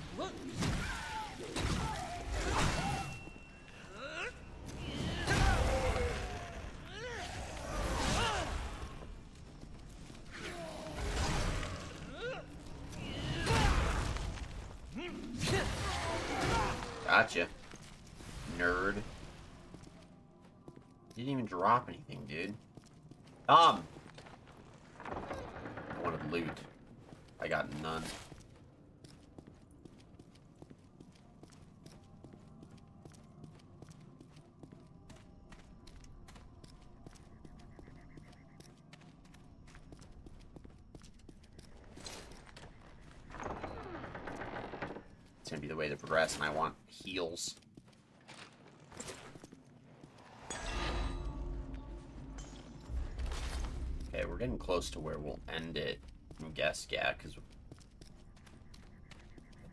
Speaker 3: Gotcha. Nerd. Didn't even drop anything, dude. I wanted loot. I got none. It's gonna be the way to progress, and I want heals. Okay, we're getting close to where we'll end it. I guess, yeah, because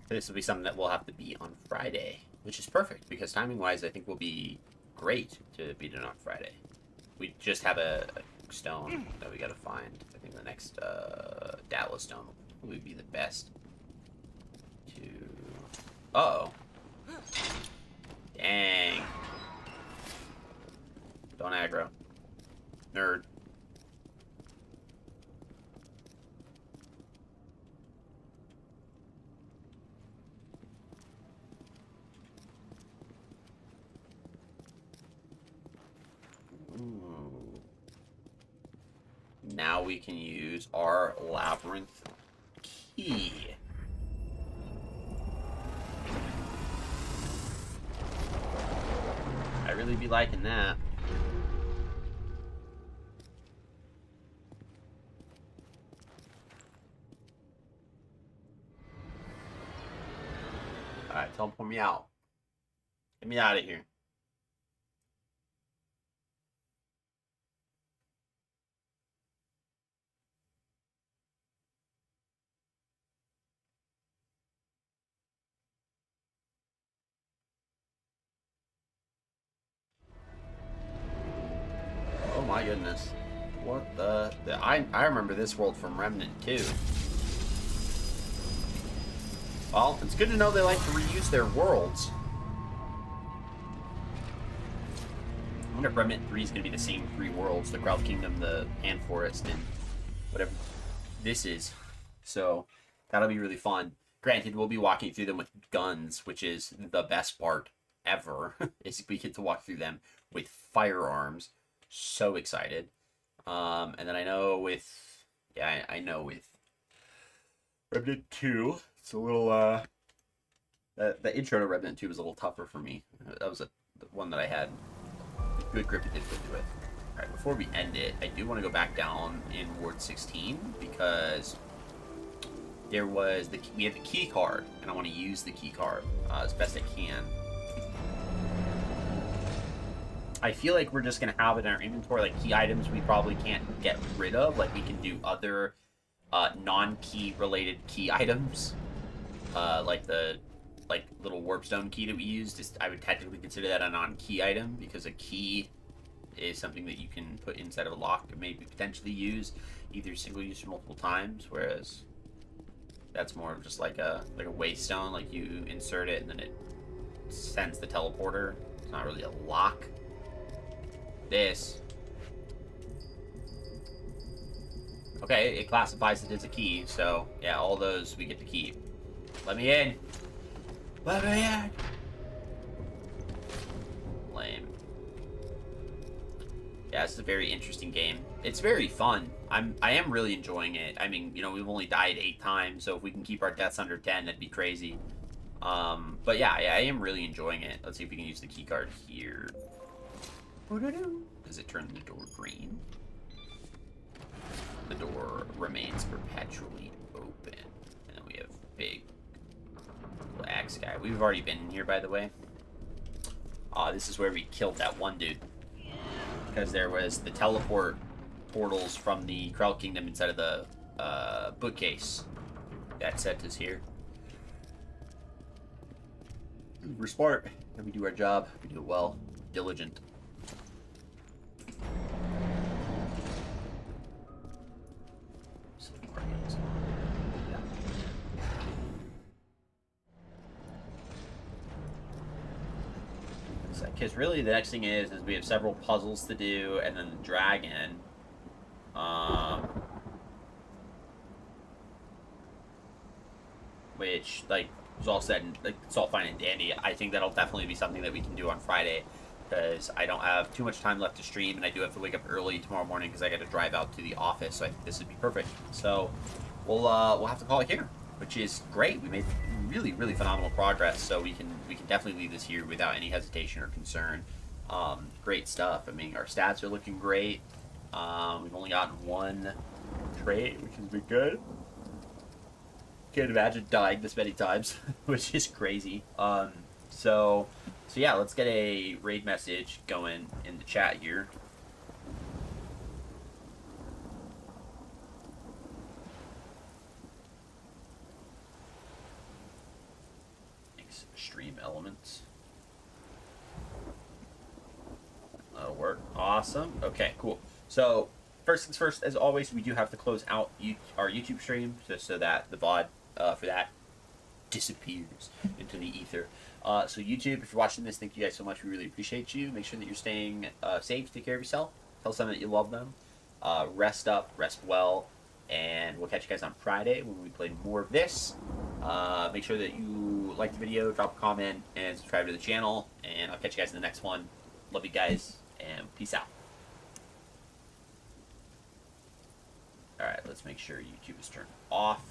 Speaker 3: this will be something that we'll have to beat on Friday, which is perfect, because timing-wise, I think will be great to beat it on Friday. We just have a stone that we gotta find. I think the next Dallas stone will probably be the best to... Uh-oh. Dang. Don't aggro. Nerd. Ooh. Now we can use our labyrinth key. I really be liking that. Alright, teleport me out. Get me out of here. Oh my goodness. What the... I remember this world from Remnant 2. Well, it's good to know they like to reuse their worlds. I wonder if Remnant 3 is going to be the same 3 worlds. The Crowd Kingdom, the Hand Forest, and whatever this is. So, that'll be really fun. Granted, we'll be walking through them with guns, which is the best part ever. Is we get to walk through them with firearms. So excited. And then I know with... Yeah, I know with Remnant 2. It's a little, the intro to Remnant 2 was a little tougher for me. That was the one that I had good grip and difficulty with. Alright, before we end it, I do want to go back down in Ward 16 because there was we had the key card, and I want to use the key card as best I can. I feel like we're just going to have it in our inventory, like key items we probably can't get rid of. Like we can do other non-key related key items, like the little warpstone key that we used. I would technically consider that a non-key item because a key is something that you can put inside of a lock and maybe potentially use either single use or multiple times, whereas that's more of just like a waystone, like you insert it and then it sends the teleporter. It's not really a lock. This, okay, it classifies it as a key, so yeah, all those we get to keep. Let me in. Let me in. Lame. Yeah, it's a very interesting game. It's very fun. I am really enjoying it. I mean, you know, we've only died 8 times, so if we can keep our deaths under 10, that'd be crazy. But yeah, I am really enjoying it. Let's see if we can use the key card here. Does it turn the door green? The door remains perpetually open. And then we have big little axe guy. We've already been in here, by the way. This is where we killed that one dude. Because there was the teleport portals from the Krell Kingdom inside of the bookcase. That sent us here. We're smart, and we do our job. We do it well. Diligent. Because really the next thing is we have several puzzles to do, and then the dragon. Which, like, is all said and, like, it's all fine and dandy. I think that'll definitely be something that we can do on Friday, because I don't have too much time left to stream, and I do have to wake up early tomorrow morning because I got to drive out to the office, so I think this would be perfect. So we'll have to call it here, which is great. We made really, really phenomenal progress, so we can definitely leave this here without any hesitation or concern. Great stuff. I mean, our stats are looking great. We've only gotten 1 trait, which has been good. Can't imagine dying this many times, which is crazy. So yeah, let's get a raid message going in the chat here. Stream elements. That'll work. Awesome. Okay, cool. So first things first, as always, we do have to close out our YouTube stream just so that the VOD for that disappears into the ether. So YouTube, if you're watching this, thank you guys so much. We really appreciate you. Make sure that you're staying safe. Take care of yourself. Tell someone that you love them. Rest up, rest well, and we'll catch you guys on Friday when we play more of this. Make sure that you like the video, drop a comment, and subscribe to the channel. And I'll catch you guys in the next one. Love you guys, and peace out. Alright, let's make sure YouTube is turned off.